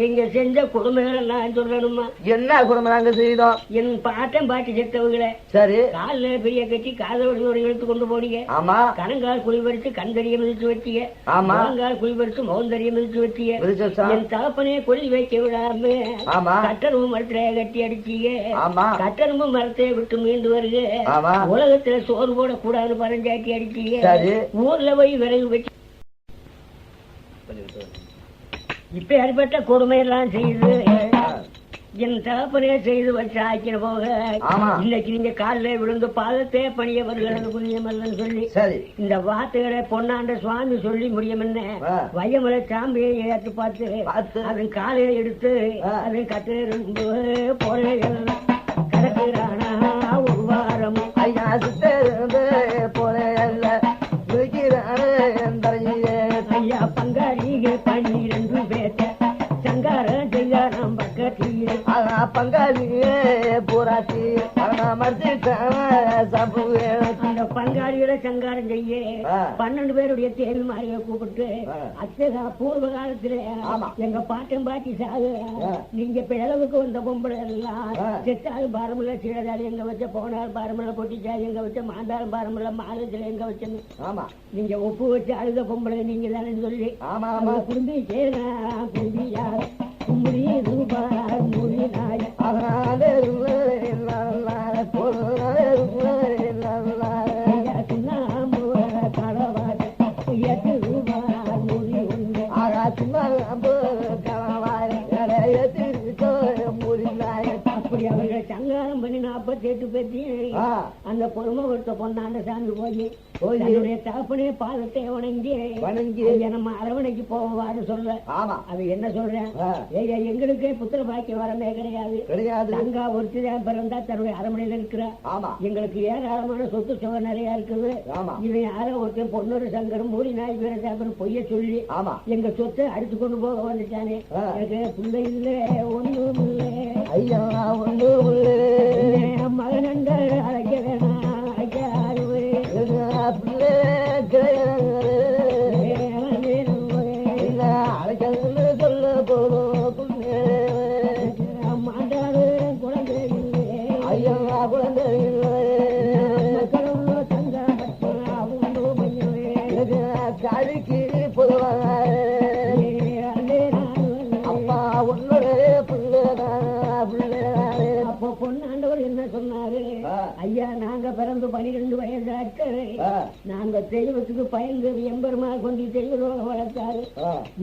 [SPEAKER 2] நீங்க செஞ்ச குடும்பங்கள் நான் சொல்லணுமா?
[SPEAKER 1] என்ன குடும்பம் நாங்க செய்தோம்?
[SPEAKER 2] என் பாட்டன் பாட்டி செத்தவங்களே சரி கால பெரிய கட்டி காதோடு இழுத்து கொண்டு போனீங்க. ஆமா. கணங்கால் குளிபறிச்சு கண்தறிய மிதிச்சு வச்சீங்க. ஆமா. கணங்கால் குளிபறிச்சு மௌந்தறிய மிதிச்சு வச்சீங்க. என் தகப்பனே கொல்லி வைக்க விடாம கட்டணமும் மரத்தை கட்டி அடிச்சீங்க. ஆமா. கட்டணமும் மரத்தை விட்டு மீண்டு வருக. உலகத்துல சோறு போட கூடாது பரஞ்சாட்டி அடிச்சீங்க. ஊர்ல போய் விறகு வச்சு இப்ப ஏற்பட்ட கொடுமையெல்லாம் செய்து என் தகப்பனே செய்து வச்சு ஆக்கின போக இன்னைக்கு நீங்க காலில் விழுந்து பாதத்தே பணிய வருகிறது புண்ணியமல்லன்னு சொல்லி இந்த வார்த்தைகளை பொன்னாண்ட சுவாமி சொல்லி முடியும் என்ன வையமலை சாம்பியை ஏற்று பார்த்து அதன் காலையை எடுத்து அதன் கட்டு போல கிடக்கிறானா ஒரு வாரம் ஐயா போல ஐயா பங்காளிக 12 பேட்ட சங்காரம் செய்ய நம் பக்கத்திலே பங்காளியே போராட்டி அந்த பங்காளியோட சங்காரம் செய்ய 12 பேருடைய தேவி மாறிய கூப்பிட்டு அத்தகா பூர்வ காலத்திலே எங்க பாட்டன் பாட்டி சாகு நீங்க பிளவுக்கு வந்த பொம்பளை எல்லாம் செத்தாலும் பாரமுள்ள சீழதாலும் எங்க வச்ச போனாலும் பாரமுள்ள பொட்டிச்சாலும் எங்க வச்ச மாந்தாலும் பாரமுள்ள மாதத்துல எங்க வச்சன்னு நீங்க ஒப்பு வச்சு அழுத பொம்பளை நீங்க தானே சொல்லி குடும்பி சேரா குடும்பியா கும்புடி ரூபாய் மூடி நாய் அப்படி அவர்கள் சங்காரம் பண்ணி 48 பேர்த்தையும் அந்த பொறுமை கொடுத்த பொண்ணாண்ட சாமி போய் என்னுடைய தகப்பனே பாதத்தை வணங்கி நம்ம அரவணைக்கு போவாரு சொல்ற. அது என்ன சொல்றேன், எங்களுக்கே புத்திர பாக்கிய வரமே கிடையாது. அங்கா ஒருத்தர் பிறந்தா தன்னுடைய அரமனையில இருக்கிறா. எங்களுக்கு ஏராளமான சொத்து சுகம் நிறைய இருக்குது. இவன் யாரோ ஒருத்தன் பொன்னொரு சங்கரம் மூடி நாய் வீரசாபன் பொய்ய சொல்லி எங்க சொத்தை அடிச்சு கொண்டு போக வந்துட்டானே. எனக்கு பிள்ளை இல்லை ஒண்ணும் இல்லை ஐயா ஒண்ணும் இல்லை மகனண்ட அழைக்க வேணாம் சொல்ல போதும் மாட்டாடு குழந்தை இல்லை ஐயா குழந்தை இல்லை காலிக்கு பொதுவாக அப்பா உன்னுடைய அப்போ பொண்ணாண்டவர் என்ன சொன்னாரு, ஐயா நாங்க பிறந்து 12 வயசாச்சு, நாங்க தெய்வத்துக்கு பயந்து எம்பெருமா கொண்டு தெய்வரோக வளர்த்தாரு.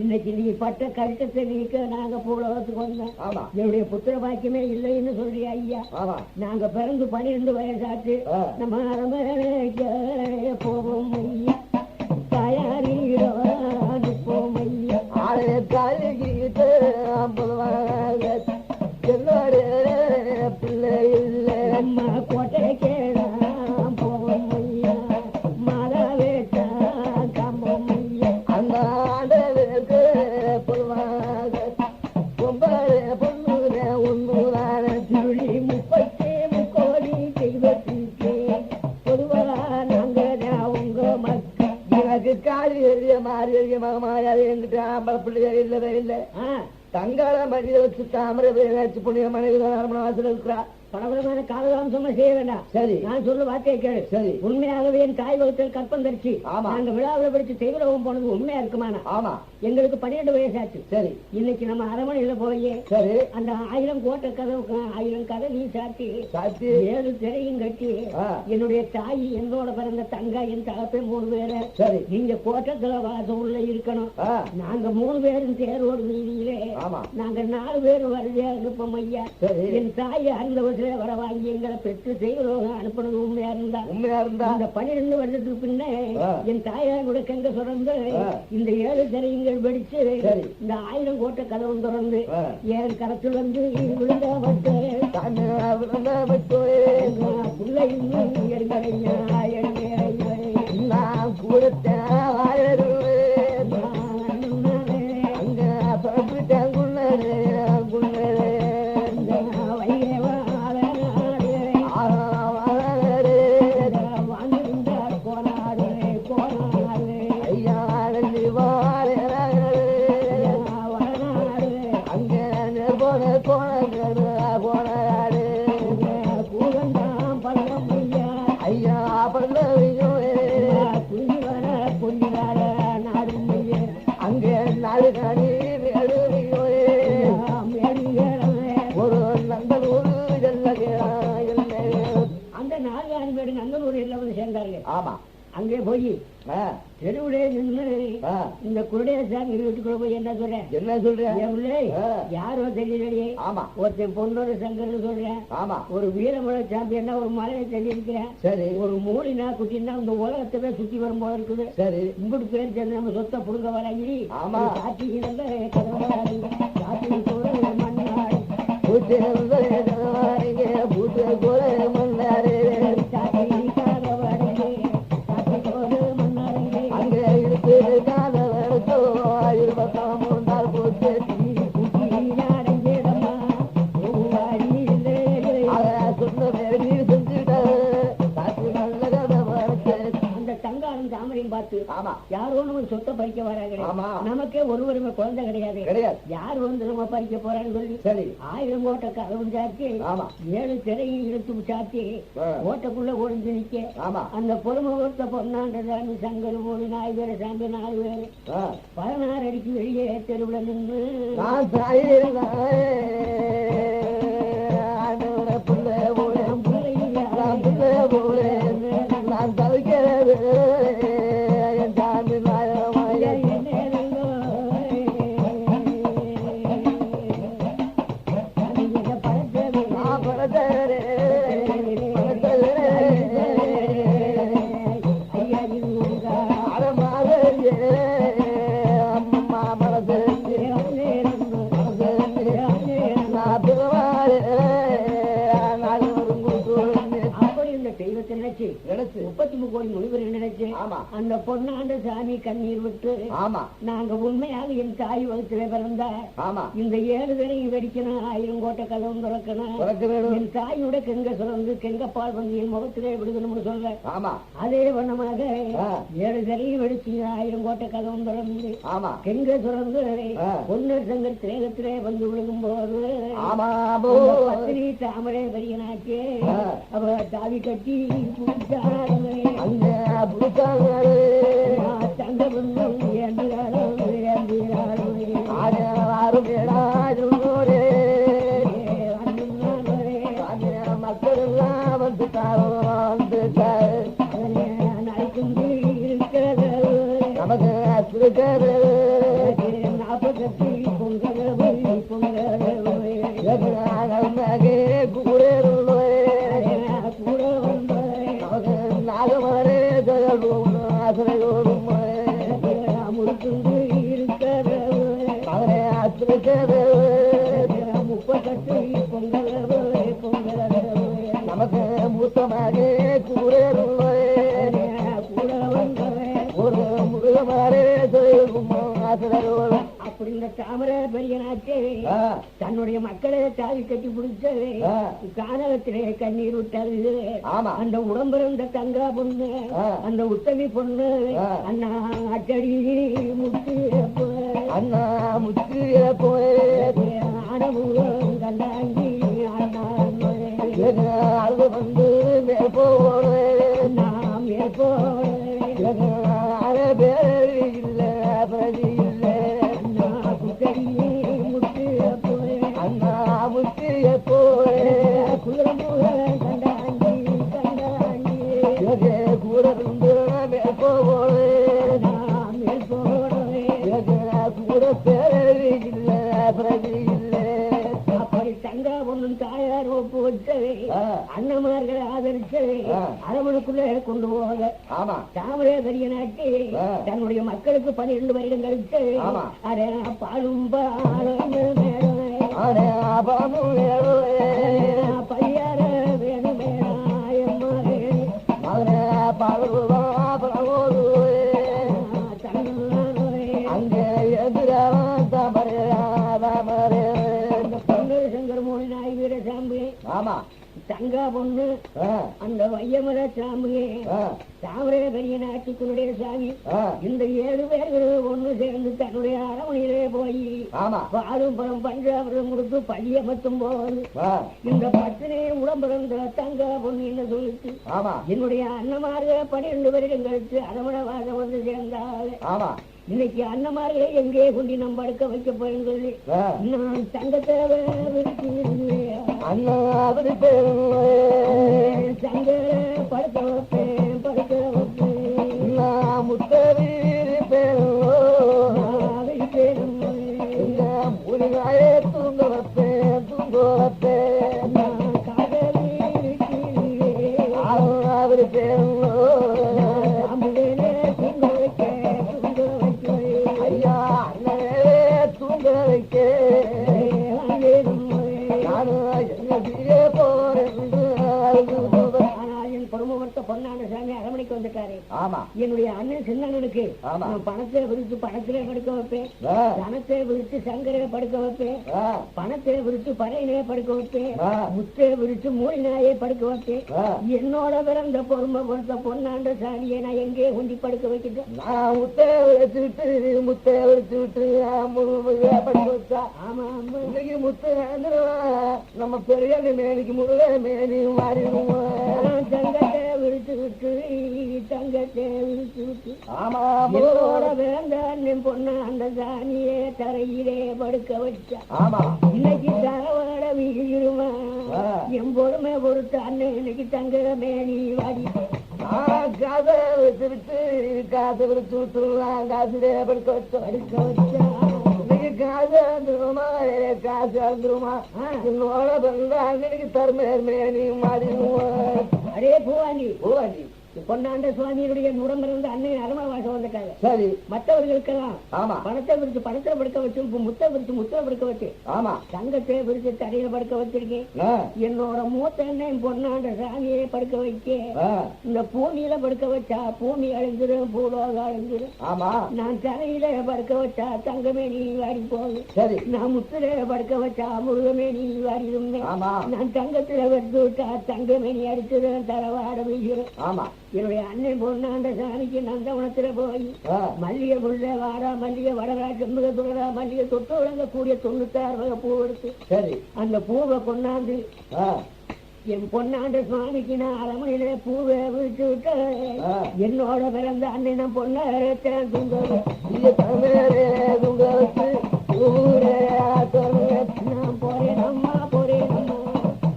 [SPEAKER 2] இன்னைக்கு நீ பட்ட கஷ்டத்தை நீக்க நாங்க பூலோகத்துக்கு வந்தோம். என்னுடைய புத்திர பாக்கியமே இல்லைன்னு சொல்றியா ஐயா? நாங்க பிறந்து 12 வயசாச்சு, நம்ம அரமனைக்கு போவோம் ஐயா, தயாரிடோ போவோம் ஐயா. ஆளைய காலிக்கிட்டு பிள்ளை இல்லை அம்மா கோட்டை கேடாம் போவோம் ஐயா, மாதாவேட்டா காம்போம் ஐயா. அந்த ஆண்டவருக்கு பொதுவாக பொம்பளை பொண்ணுற ஒன்றுதான திருளி 30 கோடி தெய்வத்துக்கு பொதுவாக நாங்க உங்க மக்கள். எனக்கு காலி எரிய மாறி எரிய மகமாயாது எங்கிட்ட ஆம்பளை பிள்ளைகள் இல்லவே இல்லை. தங்காள மனித வச்சு தாமரை புண்ணிய மனைவி வாசல் இருக்கிறா. பலவிதமான காலதாம்சமா செய்ய வேண்டாம். சரி நான் சொல்ல வார்த்தையை கேளு. சரி உண்மையாகவே என் தாய் வகுத்தல் கற்பம் தரிச்சு நாங்க விழாவில் படிச்சு தெய்வலோகம் போனது உண்மையா இருக்குமானா? ஆமா எங்களுக்கு 12 வயசாச்சு. சரி இன்னைக்கு நம்ம அரமனையில போய் சரி அந்த 1000 கோட்டை கதவு 1000 கதவி சாத்தி 7 திரையும் கட்டி என்னுடைய தாய் என்னோட பிறந்த தங்கா என் தகப்பே 3 பேரு. சரி நீங்க கோட்டத்துல வாசம் உள்ள இருக்கணும். நாங்க 3 பேரும் தேரோடு வீதியிலே நாங்க 4 பேரும் வருதியா இருப்போம் ஐயா. என் தாய் அந்த வர வாங்கி எங்களை பெற்று செய்வதோக அனுப்பினது உண்மையா இருந்தா அந்த 12 வருஷத்துக்கு பின்ன என் தாயாரோட கங்க சுரந்து இந்த 7 திரையங்கள் படிச்சு இந்த 1000 கோட்டை கதவும் திறந்து என் கரத்தில் வந்து விழுந்தாவட்டு பிள்ளை நான் கொடுத்த தெருவுலே நின்று இந்த குருடேசாமி வீட்டுக்குள்ள போய் என்ன சொல்றேன் யாரோ தெரியலையே ஒருத்தன் பொண்ணோட சங்கர் சொல்றேன் ஒரு வீரமலை சாம்பியன்னா ஒரு மலையை சொல்லி இருக்கிறேன் சரி ஒரு மூலினா குட்டினா இந்த உலகத்தவே சுத்தி வரும் போல இருக்குது சரி இம்புட்டு பேர் சேர்ந்து நம்ம சொத்தை புடுங்க வராங்கி காட்சி காட்சி மண்ணாடு பூத்து போல மண்ணாடு யாரோ நம்ம சொத்தை பறிக்க வராங்க நமக்கே ஒருவருமே குழந்தை கிடையாது யார் வந்து நம்ம பறிக்க போறான்னு சொல்லி சரி 1000 கோட்டை கதவும் சாத்தி 7 திரையும் இழுத்து சாத்தி ஓட்டைக்குள்ள ஒழிஞ்சு நிக்க அந்த பொறுமை ஒருத்த பொன்னாண்டதான்னு சங்கர் மூணு 4 பேரை சாம்பி 4 பேரு 16 அடிக்கு வெளியே தெருவுல நின்று நான் தவிக்கிறது நினைச்சு 33 கோடி மொழிபெற நினைச்சு அந்த பொன்னாண்ட சாமி கண்ணீர் விட்டு நாங்க உண்மையாக என் தாய் வகுத்துல பிறந்தா இந்த 7 பேரையும் வெடிக்கணும் 1000 கோட்டை கதவும் திறக்கணும் என் தாயோட கெங்க சுரந்து கெங்கப்பால் வந்து என் முகத்திலே விடுதணும்னு சொல்ல அதே வண்ணமாக 7 பேரையும் வெடிச்சு 1000 கோட்டை கதவும் திறந்து கெங்க சுரந்து பொன்னர் சங்கர் திரேகத்திலே வந்து விழுகும் போது பத்தினி தாமரை பெரியனாக்கே அவ தாவி கட்டி மக்கள் எல்லாம் வந்துட்டாரோ நமக்கு 40 நாகமரே முறுக்கு இருக்கிற 38 பொங்கல் நமக்கு மூத்தமாக ஒரு முருகமாரே அப்படி இந்த தாமரை பெரியனாச்சே தன்னுடைய மக்களை தாவி கட்டி பிடிச்ச கானகத்திலே கண்ணீர் விட்டது அந்த உடம்பிருந்த தங்கா பொண்ணு அந்த உத்தமி பொண்ணு அண்ணா அச்சடி முத்து அண்ணா முத்து ஆனமுகம் கண்டாங்கி அண்ணா அது வந்து மேற்போடு நாம் மேற்போடு பேர் இல்லை பிரதி இல்லை அண்ணா குத்தடி முத்து அண்ணா முத்து போய் குதிரமுக கண்டாங்கி கண்டாங்கி கூட இருந்து மேற்போடு நாம் மேற்போடு கூட பேர் இல்லை பிரதி இல்லை அப்படி தங்கா ஒன்றும் தாயார் ஒப்பு வச்சது அண்ணமார்களை ஆதரிச்சது அரவணுக்குள்ளே கொண்டு போக தாமரை பெரிய நாட்டு தன்னுடைய மக்களுக்கு 12 வருடம் கழித்து அதே பாலும் பையார வேணும் அங்கே எதிரான தாமரை சங்கர் மோடி நாய் வீர சாம்பு தங்கா பொண்ணு அந்த வையமர சாமியே தாமரை பெரிய நாட்டுக்குடைய சாமி இந்த 7 பேர்களும் ஒண்ணு சேர்ந்து தன்னுடைய அரவணையிலே போய் பாலும் பழம் பஞ்சாபரம் கொடுத்து பள்ளியமத்தும் போது இந்த பத்தினே உடம்பிறந்த தங்கா பொண்ணு என்ன சொல்லிட்டு என்னுடைய அண்ணமார்க 12 வருடம் கழித்து அரவணை வாசம் வந்து சேர்ந்தாள் இன்னைக்கு அண்ணமார்களை எங்கே கொண்டு நம்ம படுக்க வைக்க போறேன்னு சொல்லி நான் தங்கத்தை சங்க படுக்க வைப்பேன் படுக்க வைப்பேன் முத்தவி அவளுக்கு பணத்தை விரித்து பணத்திலே படுக்க வைப்பேன், தனத்தை விரித்து சங்கரை படுக்க வைப்பேன், பணத்தை விரித்து பறையிலே படுக்க வைப்பேன், முத்தை விரித்து மூலினாயை படுக்க வைப்பேன். என்னோட பிறந்த பொறுமை பொறுத்த பொன்னாண்ட சாணியை நான் எங்கே குண்டி படுக்க வைக்கிட்டேன்.
[SPEAKER 1] நான் முத்தைய விரிச்சு விட்டு முத்தைய விரிச்சு விட்டு படுக்க வச்சா. ஆமா ஆமா, இன்னைக்கு முத்து நம்ம பெரிய மேனிக்கு முருக மேனி மாறிடுவோம்.
[SPEAKER 2] தங்கத்தை விரிச்சு விட்டு தங்கத்தை விரிச்சு விட்டு
[SPEAKER 1] ஆமா
[SPEAKER 2] வேண்டாம் பொண்ணு அந்த சாணியே தரையிலே படுக்க வச்சா.
[SPEAKER 1] ஆமா,
[SPEAKER 2] இன்னைக்கு தரவாட வீடுமா என் பொறுமை பொறுத்த அண்ணன் இன்னைக்கு தங்க மேனி வாடி.
[SPEAKER 1] காசை வச்சு விட்டு காசை விரிச்சு விட்டு காசுலே படுக்க வச்சோம். படுக்க வச்சா இன்னைக்கு காசு வந்துருமா காசு வந்துருமா என்னோட பந்தா இன்னைக்கு தர்ம மேனி மாறிடுவோம்.
[SPEAKER 2] அரே பூவாண்டி பூவாண்டி பொன்னாண்ட சுவாமியுடைய உடம்பிலிருந்து அன்னைய அருமாவாசம் வந்துட்டாங்க. சரி, மற்றவர்களுக்கெல்லாம் ஆமா பணத்தை விரிச்சு பணத்தை படுக்க வச்சு முத்தை விரிச்சு முத்தை படுக்க வச்சு ஆமா தங்கத்தை விரிச்சு தரையில படுக்க வச்சிருக்கேன். என்னோட மூத்த அண்ணன் பொன்னாண்ட சாமியை படுக்க வைக்க இந்த பூமியில படுக்க வச்சா பூமி அழிஞ்சிடும், பூலோக அழிஞ்சிடும். ஆமா, நான் தரையில படுக்க வச்சா தங்கமே நீ வாடி போகுது. சரி, நான் முத்துல படுக்க வச்சா முருகமே நீ வாடிடும். நான் தங்கத்துல வச்சு விட்டா தங்கமே நீ அடிச்சிடும், தரவாட வீசிடும். ஆமா, என்னுடைய அண்ணன் பொண்ணாண்ட சாமிக்கு நந்தவனத்துல போய் மல்லிகை புள்ள வாடா மல்லிகை வடரா செம்புக துளரா மல்லிகை தொட்டு விளங்க கூடிய 96 வகை பூ எடுத்து சரி அந்த பூவை கொண்டாந்து என் பொண்ணாண்ட சுவாமிக்கு நான் அரமனையில பூவை விட்டு விட்டு என்னோட பிறந்த அண்ணன் பொண்ண துங்க நான் போறேன் அம்மா போறேன் அம்மா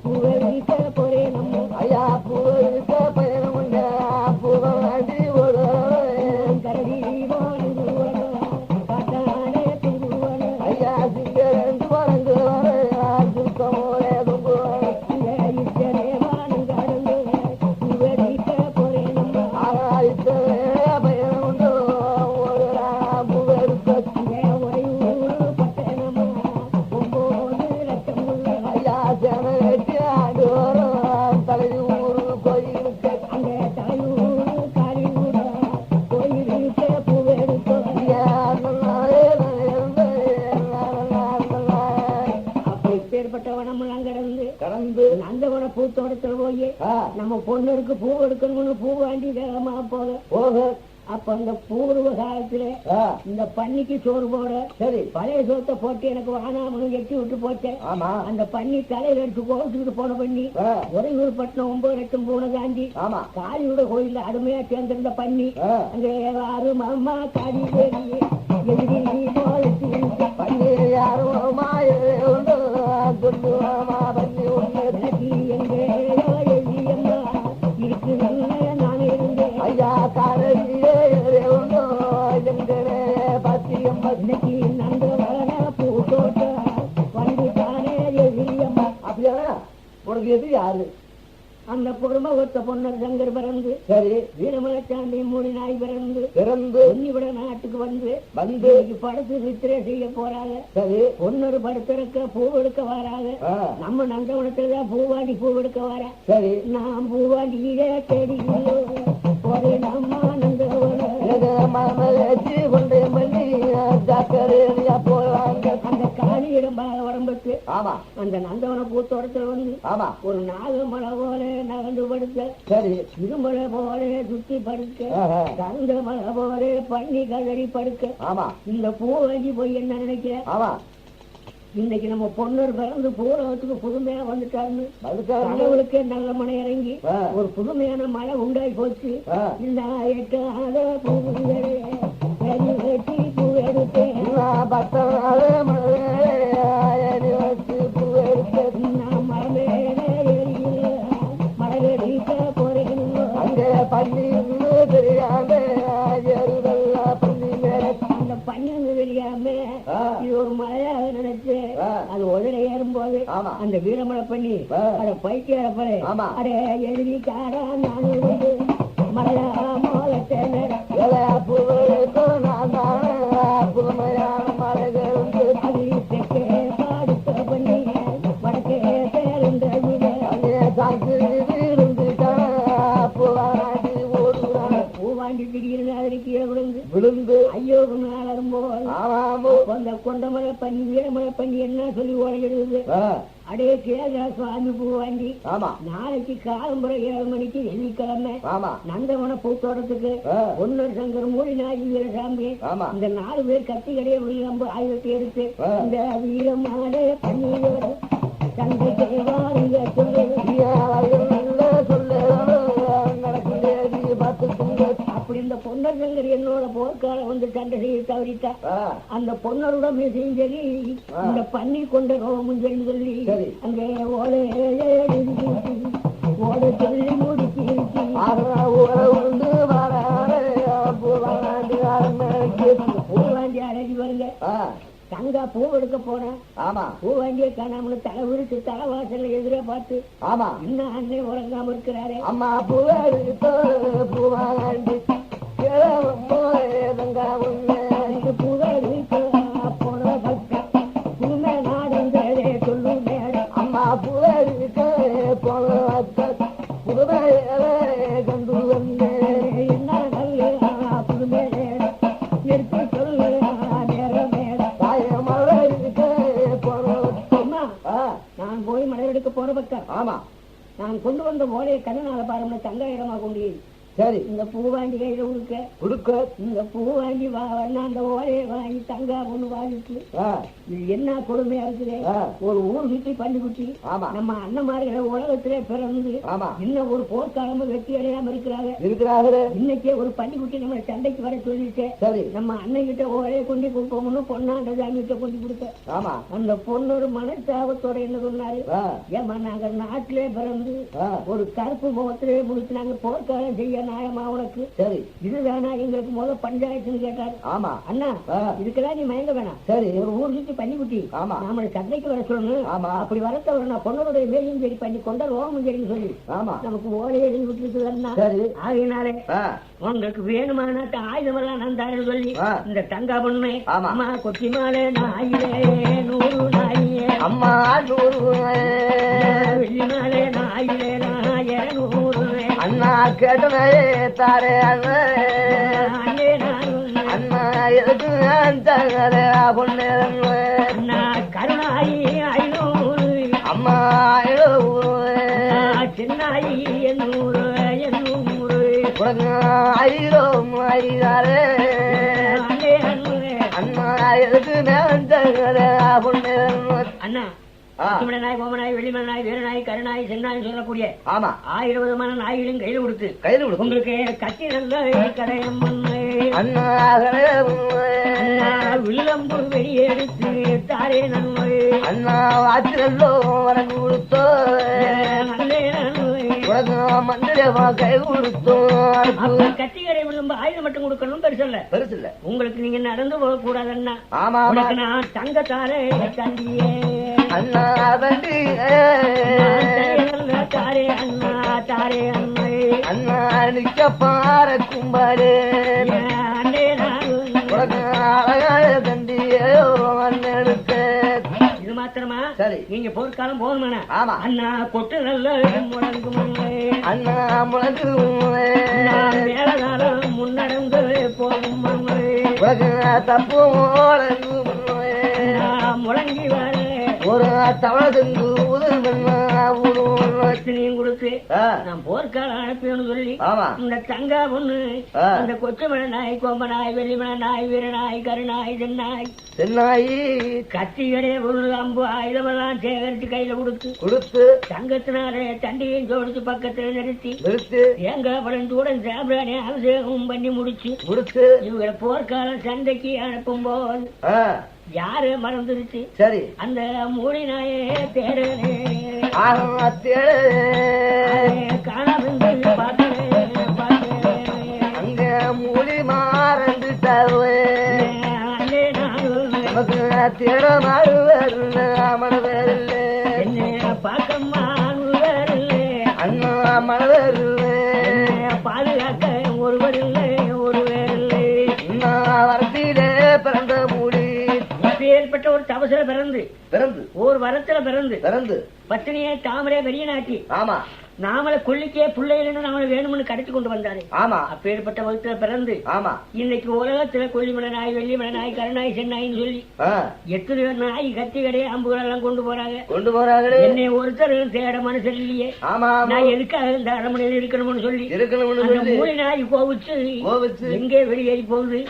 [SPEAKER 2] பூவை வீட்ட போறேன் அம்மா. ஐயா பூவை வீட்ட பயணம் நந்தவன பூத்தோட்டத்துல போய் நம்ம பொண்ணுக்கு பூ எடுக்கணும்னு பூ வாண்டி வேகமா போக அப்ப அந்த பூர்வ காலத்துல இந்த பன்னிக்கு சோறு போட சரி பழைய சோத்தை போட்டு எனக்கு வானாமனு எட்டி விட்டு போச்சேன். அந்த பன்னி தலையில எடுத்து கோவிச்சுக்கிட்டு போன பண்ணி உறையூர் பட்டினம் 9 லட்சம் பூனை தாண்டி காளியோட கோயில்ல அருமையா சேர்ந்திருந்த பன்னி அங்க யாரு மாமா காடி பன்னி யாரும் ஐயா காலையிலே இன்னைக்கு நந்தவன பூத்தோட்ட வந்துட்டானே எதிரியம்மா. அப்படியா உனக்கு எது யாரு? அந்த பொறுமை ஒத்த பொன்னர் சங்கர் பிறந்து சரி வீரமலச்சாண்டி மூடி நாய் பிறந்து பொன்னிவிட நாட்டுக்கு வந்து படுத்து நித்திரை செய்ய போறாங்க. சரி, பொன்னொரு படுத்திருக்க பூ எடுக்க வராங்க. நம்ம நந்தவனத்துலதான் பூவாண்டி பூ எடுக்க வர. சரி, நான் பூவாண்டியே தேடி ஒரு நம்ம நந்தவன அந்த காளியிடம் உடம்புக்கு அந்த நந்தவன பூத்தோட்டத்துல வந்து ஒரு நாகமலை போல நகர்ந்து படுக்க சரி இருமலை போல சுத்தி படுக்க கந்த மலை போல பண்ணி கதறி படுக்க இந்த பூ வாங்கி போய் என்ன நினைக்கிறேன். இன்னைக்கு நம்ம பொண்ணர் பிறந்து பூரவத்துக்கு புதுமையா வந்துட்டாருன்னு கடவுளுக்கே நல்ல மழை இறங்கி ஒரு புதுமையான மழை உண்டாகி போச்சு. இந்த எட்டாத பூவே பூ எடுத்தேன் பள்ளி தெரியாம அந்த பன்னெண்டு தெரியாம இது ஒரு மழையாக நினைச்சு அது உதரை ஏறும்போது அந்த வீரமலை பண்ணி அதை பைத்தியப்பட அடே எழுதி காடா நானூறு மழையா மோகத்தேன புதுமையான மலைகள் அது தெற்கே பாடுத்த பண்ணி வடக்கே பேருந்த பூவாண்டி திடீர்னு அதற்கு கீழே விழுந்து
[SPEAKER 1] விழுந்து
[SPEAKER 2] ஐயோ வரும்போது அந்த கொண்டமலை பண்ணி வீரமலை பண்ணி என்ன சொல்லி ஓடிடுது. அடே கேதா சுவாமி பூவாண்டி, நாளைக்கு காலம்புரை 7 மணிக்கு வெள்ளிக்கிழமை நந்தவன பூத்தோட்டத்துக்கு ஒன்னொரு சங்கர் மூடி நாய் வீரசாமி இந்த 4 பேர் கத்தி கடையை விழும்பு ஆயுதத்தை எடுத்து இந்த வீரமாடே பண்ணி தந்தை தேவாரிங்க சொல்லு அப்படி இந்த பொன்னர் சங்கர் என்னோட போர்க்காலம் வந்து சண்டை செய்ய தவறிட்டா அந்த பொன்னருடன் சரி இந்த பண்ணி கொண்ட ரோமும் சரி சொல்லி அங்கே ஓட சொல்லி முடிச்சு பூவாண்டி அழகி வருங்க. தங்கா பூ எடுக்க போனேன். பூ வாங்கிய காணாமனு தலை விரிச்சு தலைவாசல எதிரே பார்த்து இன்னும் அண்ணே உறங்காம இருக்கிறாரு.
[SPEAKER 1] அம்மா பூ எடுத்து பூவாண்டி
[SPEAKER 2] நான் போய் மலர் எடுக்க போற பக்கம் நான் கொண்டு வந்த ஓலையை கண்ணனால பாருங்க தங்க இடமா கொண்டு
[SPEAKER 1] சரி
[SPEAKER 2] இந்த பூவாண்டி கையில கொடுக்க இந்த பூவாண்டி அந்த ஓலையை வாங்கி தங்கா ஒண்ணு வாங்கிட்டு என்ன கொடுமையா இருக்குது. ஒரு ஊர் சுற்றி பள்ளி குட்டி நம்ம அண்ணன்மார்களை உலகத்திலே பிறந்து இன்னும் ஒரு போர்க்காலமும் வெற்றி அடையாம இருக்கிறாங்க. இன்னைக்கே ஒரு பள்ளிக்குட்டி நம்ம சண்டைக்கு வர சொல்லிட்டு நம்ம அண்ணன் கிட்ட ஓலையை கொண்டு கொடுப்போம்னு பொண்ணாண்ட சாமி கிட்ட கொண்டு கொடுத்த அந்த பொண்ணு மனச்சாபத்தோட என்ன சொன்னாரு, ஏமா நாங்க நாட்டிலே பிறந்து ஒரு கருப்பு முகத்திலே முடிச்சு நாங்க போர்க்காலம் செய்ய நாயமா உனக்கு சரி இதுதானா எங்களுக்கு முதல் பஞ்சாயத்துன்னு கேட்டாரு. அண்ணா இதுக்கெல்லாம் நீ மயங்க வேணாம். சரி ஒரு ஊர் சுற்றி பள்ளிக்குட்டி நம்மளை சண்டைக்கு வர சொல்லணும். அப்படி வரத்தவர நான் பொண்ணோடைய வேலையும் சரி பண்ணி கொண்ட ரோமும் சரின்னு சொல்லி நமக்கு ஓலையை எழுதி விட்டுருக்குதுன்னா ஆகையினாலே உங்களுக்கு வேணுமான ஆயுதமெல்லாம் நான் தரேன்னு சொல்லி இந்த தங்கா பொண்ணு அம்மா கொத்தி மாலை நாயிலே 100 நாயே
[SPEAKER 1] அம்மா 100
[SPEAKER 2] வெள்ளி மாலை நாயிலே 200
[SPEAKER 1] அண்ணா கேட்டனே தாரே அண்ணா எதுக்கு பொண்ணு
[SPEAKER 2] அண்ணா கருணாயி 500
[SPEAKER 1] அம்மா 500
[SPEAKER 2] சின்னாயி 800
[SPEAKER 1] ஐரோம் ஐதாரே அண்ணா எதுக்கு பொண்ணு
[SPEAKER 2] அண்ணா நாய் கோமநாய் வெளிமனாய் வீரநாய் கருநாய் சென்னாய் சொல்லக்கூடிய 1000 விதமான நாய்களையும் கையில கொடுத்து உங்களுக்கு கட்சி நல்ல கடையம்
[SPEAKER 1] அண்ணா
[SPEAKER 2] வில்லம்பு வெளியெடுத்து தாரே நன்மை
[SPEAKER 1] அண்ணா வாச்சு நல்லோ வரங்கு கொடுத்தோ
[SPEAKER 2] நல்லே
[SPEAKER 1] மந்திரமா கை கொடுத்தோம்.
[SPEAKER 2] கத்திகரை விழும்பு ஆயுதம் மட்டும் கொடுக்கணும் பெருசல்ல உங்களுக்கு நீங்க நடந்து போக கூடாதுன்னா நான் தங்க தாரே தண்டியே
[SPEAKER 1] அண்ணா தண்டி
[SPEAKER 2] தாரே அண்ணா தாரே அண்ணே
[SPEAKER 1] அண்ணா நிக்க பார கும்பாரே
[SPEAKER 2] அண்ணே
[SPEAKER 1] அழகாய தண்டியோ அண்ணனுக்கு
[SPEAKER 2] இது மாத்திரமா சரி நீங்க போர்க்காலம் போகணுமாண்ணா அண்ணா கொட்டு நல்ல முழங்கும்
[SPEAKER 1] அண்ணா முழங்கு
[SPEAKER 2] மேலகாலம் முன்னடங்கு போகும்
[SPEAKER 1] தப்பு
[SPEAKER 2] முழங்கி வர
[SPEAKER 1] ஒரு தவளதுங்கு
[SPEAKER 2] கொடுத்து நான் போர்க்காலம் அனுப்பியோன்னு சொல்லி இந்த தங்கா பொண்ணு அந்த கொச்சமலை நாய் கோம்பனாய் வெள்ளிமலை நாய் வீரநாய் கருநாய் சென்னாய் கத்திகளே ஒரு அம்பு ஆயுதமெல்லாம் சேகரித்து கையில கொடுத்து தங்கத்தினாலே தண்டியையும் ஜோடிச்சு பக்கத்துல நிறுத்தி தேங்காய் பழந்தூடன் சாம்பிராணி அபிஷேகம் பண்ணி முடிச்சு இவங்களை போர்க்காலம் சண்டைக்கு அனுப்பும் போது யாரு மறந்துருச்சு
[SPEAKER 1] சரி
[SPEAKER 2] அந்த மூடி நாயே தேடலே காணாம
[SPEAKER 1] அங்க மூடி மாறந்துட்டாவே தேட மனதில்ல
[SPEAKER 2] என்ன பாக்கம்மா
[SPEAKER 1] அண்ணா மனதில்ல
[SPEAKER 2] பாதுகாக்க ஒருவர் இல்லை ஒருவர் இல்லை
[SPEAKER 1] வரத்திலே பிறந்த மூடி
[SPEAKER 2] ஏற்பட்ட ஒரு தவசல பிறந்து ஒரு வரத்துல பிறந்து பத்தினியை தாமரை வெளிய நாட்டி நாமளை கொல்லிக்கே பிள்ளைகள் நாமளை வேணும்னு கடத்தி கொண்டு வந்தாரு.
[SPEAKER 1] ஆமா.
[SPEAKER 2] அப்பேற்பட்ட வகுத்துல பிறந்து
[SPEAKER 1] ஆமா
[SPEAKER 2] இன்னைக்கு உலகத்துல கொல்லிமலை நாய், வெள்ளிமலை நாய், கருநாய், சென்னாயின்னு சொல்லி எத்தனை நாய் கத்தி கடை அம்புகள் எல்லாம் கொண்டு போறாங்க. என்னை ஒருத்தர் தேட மனுஷன் இல்லையே. நான் எதுக்காக இந்த அரண்மனையில் இருக்கணும்னு சொல்லி மூணு நாய் கோவிச்சு எங்கே வெளியேறி போகுது.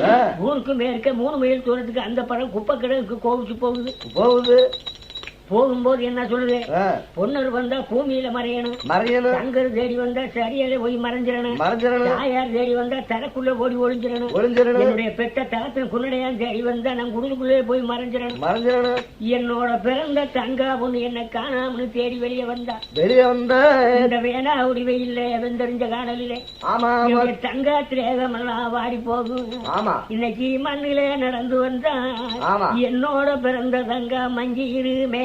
[SPEAKER 2] ஊருக்கு மேற்க 3 மைல் தூரத்துக்கு அந்த படம் குப்பை கிடக்கு கோவிச்சு போகுது. போகும்போது என்ன சொல்லுது, பொன்னர் வந்தா பூமியில மறையணும், தங்கர் தேடி வந்தா சரியால போய் மறைஞ்சிடணும், தாயார் தேடி வந்தா தரக்குள்ள ஓடி ஒளிஞ்சிடணும், என்னுடைய பெற்ற தரத்தின் குன்னடையான் தேடி வந்தா நான் குடுக்குள்ளே போய் மறைஞ்சிடணும். என்னோட பிறந்த தங்கா பொண்ணு என்ன காணாமனு தேடி வெளியே வந்தா இந்த வேணா உடிவை இல்ல வெந்தறிஞ்ச காணலிலே தங்கா திரேகமெல்லாம் வாடி போகும். இன்னைக்கு மண்ணிலே நடந்து வந்தா என்னோட பிறந்த தங்கா மஞ்சி இருமே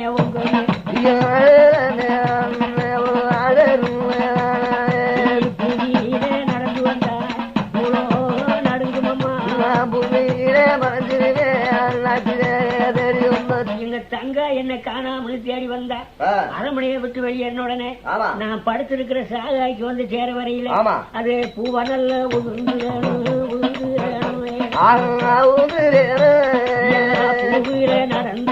[SPEAKER 2] நடந்து வந்தா நடுங்குமம்மா எங்க தங்கா என்ன காணாமனு தேடி வந்தா அரண்மனையை விட்டு வெளியே என்னோடனே நான் படுத்திருக்கிற சாகாய்க்கு வந்து சேர வரையில அது பூவனல்ல நடந்து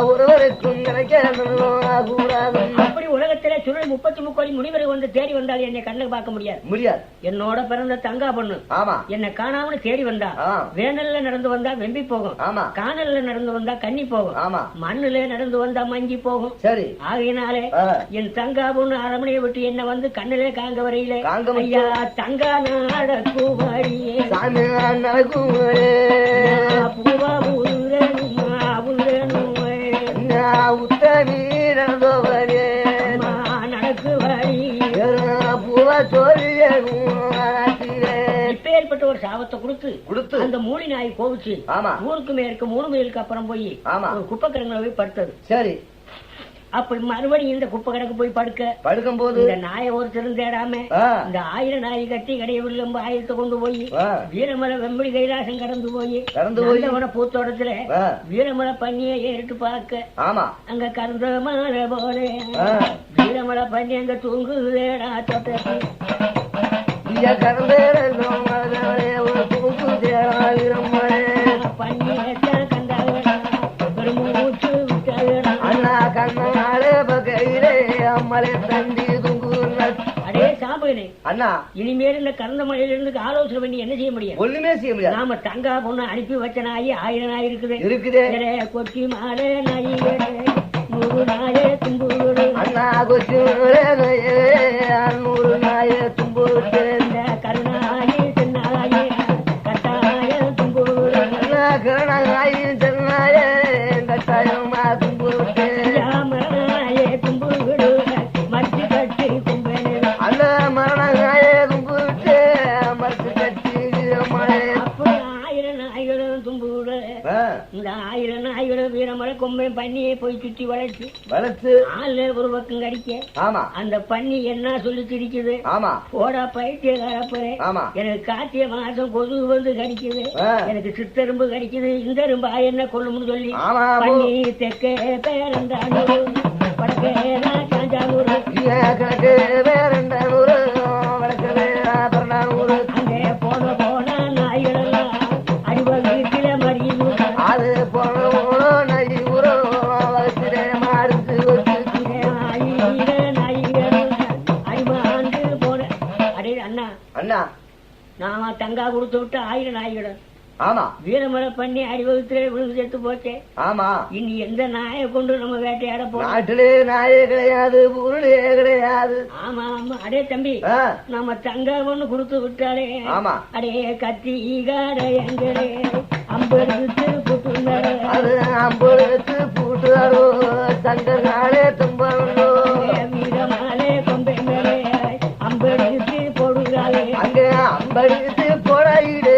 [SPEAKER 2] ஒருவருக்கும் அப்படி உலகத்திலே சுழல் 33 முனிவர் வந்து தேடி வந்தால் என்னை கண்ணுக்கு பார்க்க முடியாது. என்னோட பிறந்த தங்கா பொண்ணு என்னை காணாமனு தேடி வந்தா வேனல்ல நடந்து வந்தா வெம்பி போகும், காணல்ல நடந்து வந்தா கண்ணி போகும், மண்ணுல நடந்து வந்தா மஞ்சி போகும். சரி, ஆகையினாலே என் தங்கா பொண்ணு அரண்மனையை விட்டு என்ன வந்து கண்ணிலே காங்க வரையிலே ஐயா தங்கா நடக்கும் வழியே பூவா உத்தமி நடக்கு வழி இப்பேற்பட்ட ஒரு சாபத்தை கொடுத்து அந்த மூலி நாய் கோவிச்சு ஊருக்கு மேற்கு 3 மைலுக்கு அப்புறம் போய் ஒரு குப்பக்கிரங்களை போய் படுத்தது. சரி, அப்படி மறுபடியும் இந்த குப்பை கணக்கு போய் படுக்கும் போது இந்த நாயை ஒருத்தரும் தேடாம இந்த 1000 நாய் கட்டி கடையவில்லை 1000 கொண்டு போய் வீரமலை வெம்படி கைலாசம் கடந்து போய் பூத்தோட்டத்துல வீரமலை பண்ணியை ஏறிட்டு பார்க்க அங்க கருந்த மலை போல வீரமலை பண்ணி அங்க தூங்குதேடா தோட்டத்தில் பண்ணியத்தான் கண்டாங்க பெருமூச்சு விட்டாங்க அடே சாம்பகனே அண்ணா, இனிமேல் இந்த கறந்த மலையிலிருந்து ஆலோசனை பண்ணி என்ன செய்ய முடியும்? ஒண்ணுமே செய்ய முடியாது. நாம தங்கா பொண்ணு அனுப்பி வச்ச நாய் 1000 நாய் இருக்குது. கொச்சி மாலை நாய் 100 நாயே தும்புடு அண்ணா, கொச்சி 100 நாயே தும்புடு கருணாயி சென்னாயே கட்டாய தும்புடு அண்ணா, கருணாயி சென்னாயே கட்டாயமா தும்புடு மரணாயே தும்புடு மறுத்து கட்டி கும்பேனே அண்ணா, மரணாயே தும்புடு மறுத்து கட்டி அப்ப 1000 நாய்களும் தும்புடு இந்த 1000 நாய்களும் வீரமலை கொம்பை பண்ணியை போய் சுற்றி வளர்த்து ஆளு ஒரு பக்கம் கடிக்க அந்த பண்ணி என்ன சொல்லி சிரிக்குது, போடா பைத்தியக்காரப்பே எனக்கு காத்திய மாசம் கொசு வந்து கடிக்குது, எனக்கு சித்தெரும்பு கடிக்குது, இந்த எறும்பா என்ன கொள்ளும்னு சொல்லி பண்ணி தெற்கே பேரண்டானூர் வடக்கே காஞ்சானூர் கிழக்கு பேரண்டானூர் வடக்கு பேரண்டானூர் அங்கே போன நாய்கள் எல்லாம் அடிவகத்தில மறியும் அது போன நாய் ஊரோ மாறுத்து அண்ணா நாம தங்கா கொடுத்து விட்டு 1000 நாய்கள் வீரமலை பண்ணி அடிவகத்திலே விழுந்து செத்து போச்சே. இனி எந்த நாயை கொண்டு நம்ம வேட்டையாட போறோம்? நாட்டிலே நாயே கிடையாது, ஊரிலே கிடையாது. ஆமா ஆமா. அடே தம்பி, நம்ம தங்கா ஒண்ணு கொடுத்து விட்டாலே அடே கத்தி ஈகாட எங்களே 50 புட்டுனாரு 50 புட்டுறாரோ தங்க நாளே தும்போ வீரமாலே கொம்பை மேலே 50 போடுறாரு அங்கே 50 போடாயிடு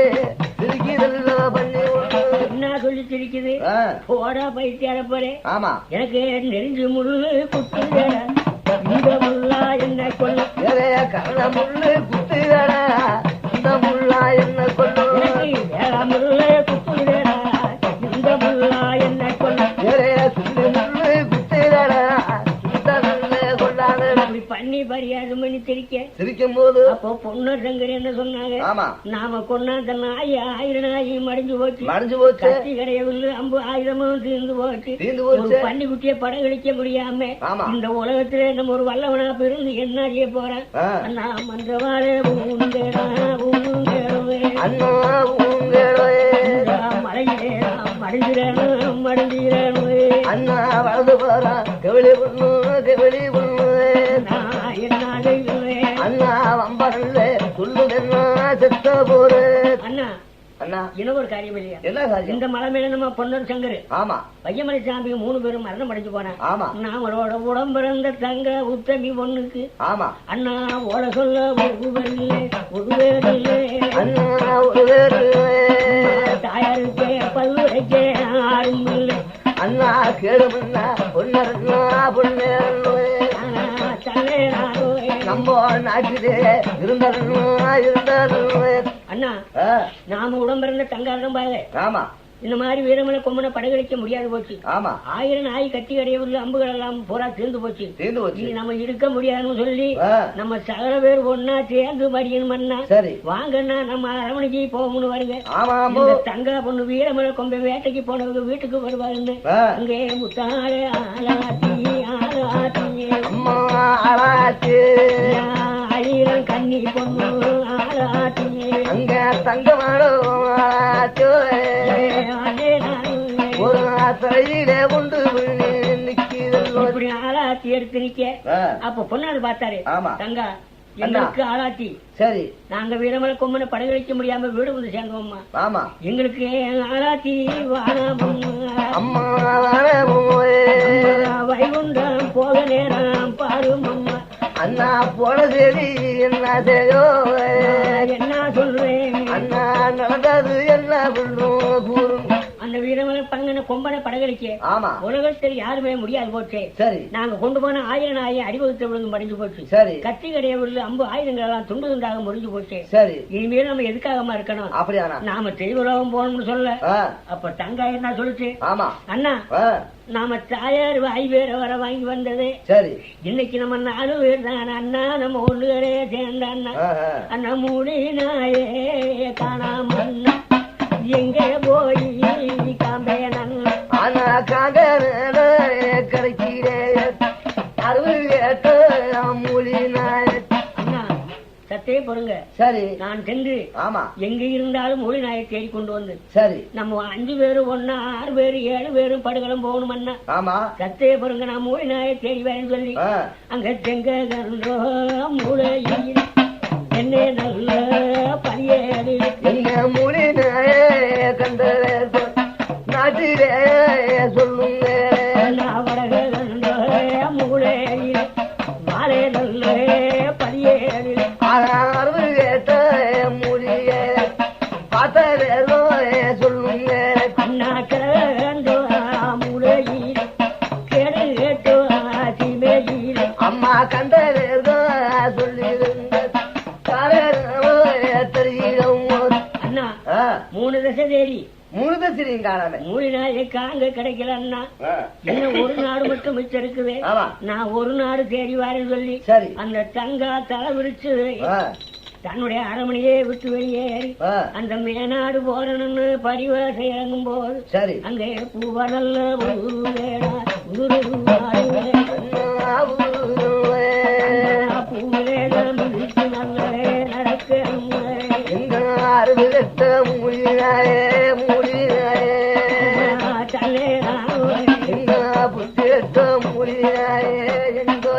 [SPEAKER 2] என்ன சொல்லி சிரிக்குது, போடா பைத்தியார போறே எனக்கு நெருஞ்சு முள்ளு குத்துடா இந்த முள்ளா என்ன கொல்லும் கரண முள்ளு குத்துடா இந்த முள்ளா என்ன கொல்லும் வேற முள்ளு குத்துடா அப்படி பண்ணி பரியாசம் பண்ணி
[SPEAKER 1] சிரிக்கும் போது
[SPEAKER 2] அப்போ பொன்னர் சங்கர் என்ன சொன்னாங்க,
[SPEAKER 1] ஆமா
[SPEAKER 2] நாம கொண்டாந்த நாய் 1000 நாய் மடிஞ்சு போச்சு, கத்தி கிடையவில்லை, அம்பு ஆயுதமும் தீர்ந்து போச்சு, ஒரு பன்னிக்குட்டிய படங்களிக்க முடியாம இந்த உலகத்துல நம்ம ஒரு வல்லவனா இருந்து என்ன செய்ய போறேன், அண்ணா மன்றவாளே மலையிலே மடிஞ்சிறேன்
[SPEAKER 1] அண்ணா வலது போறா கவிழி பொண்ணு கவிழி பொண்ணு அண்ணா வம்பரல்ல சொல்லுதென்னா செத்த போரு
[SPEAKER 2] அண்ணா
[SPEAKER 1] அண்ணா
[SPEAKER 2] இன்னொரு ஒரு காரியம் இல்லையா,
[SPEAKER 1] என்ன காரியம்?
[SPEAKER 2] இந்த மலை மேல நம்ம பொன்னர் சங்கர்
[SPEAKER 1] ஆமா
[SPEAKER 2] பையமலை சாமி 3 பேரும் மரணம் அடைஞ்சு போனேன்.
[SPEAKER 1] ஆமா
[SPEAKER 2] நாமளோட உடம்பிறந்த தங்க உத்தமி பொண்ணுக்கு
[SPEAKER 1] ஆமா
[SPEAKER 2] அண்ணா ஓட சொல்ல ஒரு பேர் இல்லை
[SPEAKER 1] அண்ணா ஒரு பேர்
[SPEAKER 2] தாயாருக்கு பல்லுரைக்கே ஆளும் இல்லை
[SPEAKER 1] அண்ணா கேடுமண்ணா பொன்னரண்ணா பொண்ணு நம்ம நாட்டிலே இருந்தாலும்
[SPEAKER 2] அண்ணா நாம உடம்பிறந்த தங்காரம் பாரு.
[SPEAKER 1] ஆமா
[SPEAKER 2] இந்த மாதிரி வீரமலை கொம்பனை படகடிக்க முடியாது போச்சு.
[SPEAKER 1] ஆமா
[SPEAKER 2] 1000 நாய் கட்டி கடையுள்ள அம்புகள் எல்லாம் பூரா தீர்ந்து போச்சு. நம்ம இருக்க முடியாதுன்னு சொல்லி நம்ம சகல பேர் ஒன்னா சேர்ந்து மடியணும்னா
[SPEAKER 1] சரி
[SPEAKER 2] வாங்கன்னா நம்ம அரவணைக்கு போகணும்னு வருங்க. தங்கா பொண்ணு வீரமலை கொம்பை வேட்டைக்கு போனவங்க வீட்டுக்கு வருவாருன்னு அங்கே முத்தாளே ஆளாத்தி அழியிறம் கண்ணி பொண்ணு ஆளாத்தி
[SPEAKER 1] அங்க தங்கமானோ ஒரு தலையிலே உண்டு
[SPEAKER 2] இப்படி ஆளாத்தி எடுத்து நிக்க அப்ப பொண்ணாடு பார்த்தாரு தங்கா எங்களுக்கு ஆளாத்தி
[SPEAKER 1] சரி
[SPEAKER 2] நாங்க வீரமலை கொம்பனை படகடிக்க முடியாம வீடு வந்து சேர்ந்தோம்மா.
[SPEAKER 1] ஆமா
[SPEAKER 2] எங்களுக்கு ஆளாத்தி
[SPEAKER 1] அம்மா
[SPEAKER 2] வைகுண்டம் போக நேரம் பாரும் அம்மா.
[SPEAKER 1] அண்ணா போன சரி என்ன செய்யோ
[SPEAKER 2] என்ன சொல்றேன்
[SPEAKER 1] அண்ணா நடந்தது என்ன கூறும்
[SPEAKER 2] அந்த வீரமலை பங்கன கொம்பனை படகடிக்க
[SPEAKER 1] ஆமா
[SPEAKER 2] உலகத்தில் யாருமே முடியாது போச்சு.
[SPEAKER 1] சரி
[SPEAKER 2] நாங்க கொண்டு போன 1000 நாயை அடிவகுத்த விழுந்து மடிஞ்சு போச்சு.
[SPEAKER 1] சரி
[SPEAKER 2] கத்தி கடையுள்ள அம்பு ஆயுதங்கள் எல்லாம் துண்டு துண்டாக முடிஞ்சு போச்சு.
[SPEAKER 1] சரி
[SPEAKER 2] இனிமேல் நம்ம எதுக்காகமா இருக்கணும்,
[SPEAKER 1] அப்படியானா
[SPEAKER 2] நாம தெய்வலோகம் போகணும்னு சொல்ல அப்ப தங்கா என்ன சொல்லுச்சு,
[SPEAKER 1] ஆமா
[SPEAKER 2] அண்ணா நாம தாயார் வாய் வேற வர வாங்கி வந்தது
[SPEAKER 1] சரி
[SPEAKER 2] இன்னைக்கு நம்ம 4 பேர் தான் அண்ணா நம்ம 1 பேரே சேர்ந்த அண்ணா அண்ணா மூடி நாயே காணாம எங்க போய் காம்பேன்
[SPEAKER 1] ஆனா காங்க கிடைக்கிறே மூலி
[SPEAKER 2] அண்ணா சத்தே பொறுங்க.
[SPEAKER 1] சரி
[SPEAKER 2] நான் சென்று
[SPEAKER 1] ஆமா
[SPEAKER 2] எங்க இருந்தாலும் மொழி நாயை தேடி கொண்டு வந்து
[SPEAKER 1] சரி நம்ம
[SPEAKER 2] 5 பேரும் 1 6 பேரு 7 பேரும் படுகளம் போகணும் அண்ணா.
[SPEAKER 1] ஆமா
[SPEAKER 2] சத்தே பொறுங்க நான் மொழி நாயை தேடி வரேன்னு சொல்லி அங்க செங்க மூளையில் என்ன நல்ல பரியேறி
[SPEAKER 1] எங்க மூலினாயே கண்ட நாட்டிலே சொல்லுங்க
[SPEAKER 2] மூளையில் மாலை நல்ல பரியேறி
[SPEAKER 1] கேட்ட மூலிய பார்த்தோ சொல்லுங்க
[SPEAKER 2] அண்ணா கிழந்தோ மூளையில் கேடு கேட்டோ சிமையில்
[SPEAKER 1] அம்மா கண்டோ சொல்லிருங்க
[SPEAKER 2] அண்ணா 3 தசை தேடி
[SPEAKER 1] 3 தசை காணாம
[SPEAKER 2] மூலி நாயை காங்க கிடைக்கல அண்ணா. என்ன ஒரு நாடு மட்டும் மிச்சம் இருக்குது, நான் ஒரு நாடு தேடி வாரேன்னு சொல்லி
[SPEAKER 1] சரி
[SPEAKER 2] அந்த தங்கா தலை விரிச்சு தன்னுடைய அரமனையே விட்டு வெளியேறி அந்த மேநாடு போறணும்னு பரிவாசை இறங்கும் போது
[SPEAKER 1] சரி
[SPEAKER 2] அங்கே பூவனல்ல
[SPEAKER 1] மூலியாயே மூலியாயே புத்தேட்ட மூலியாயே எங்கோ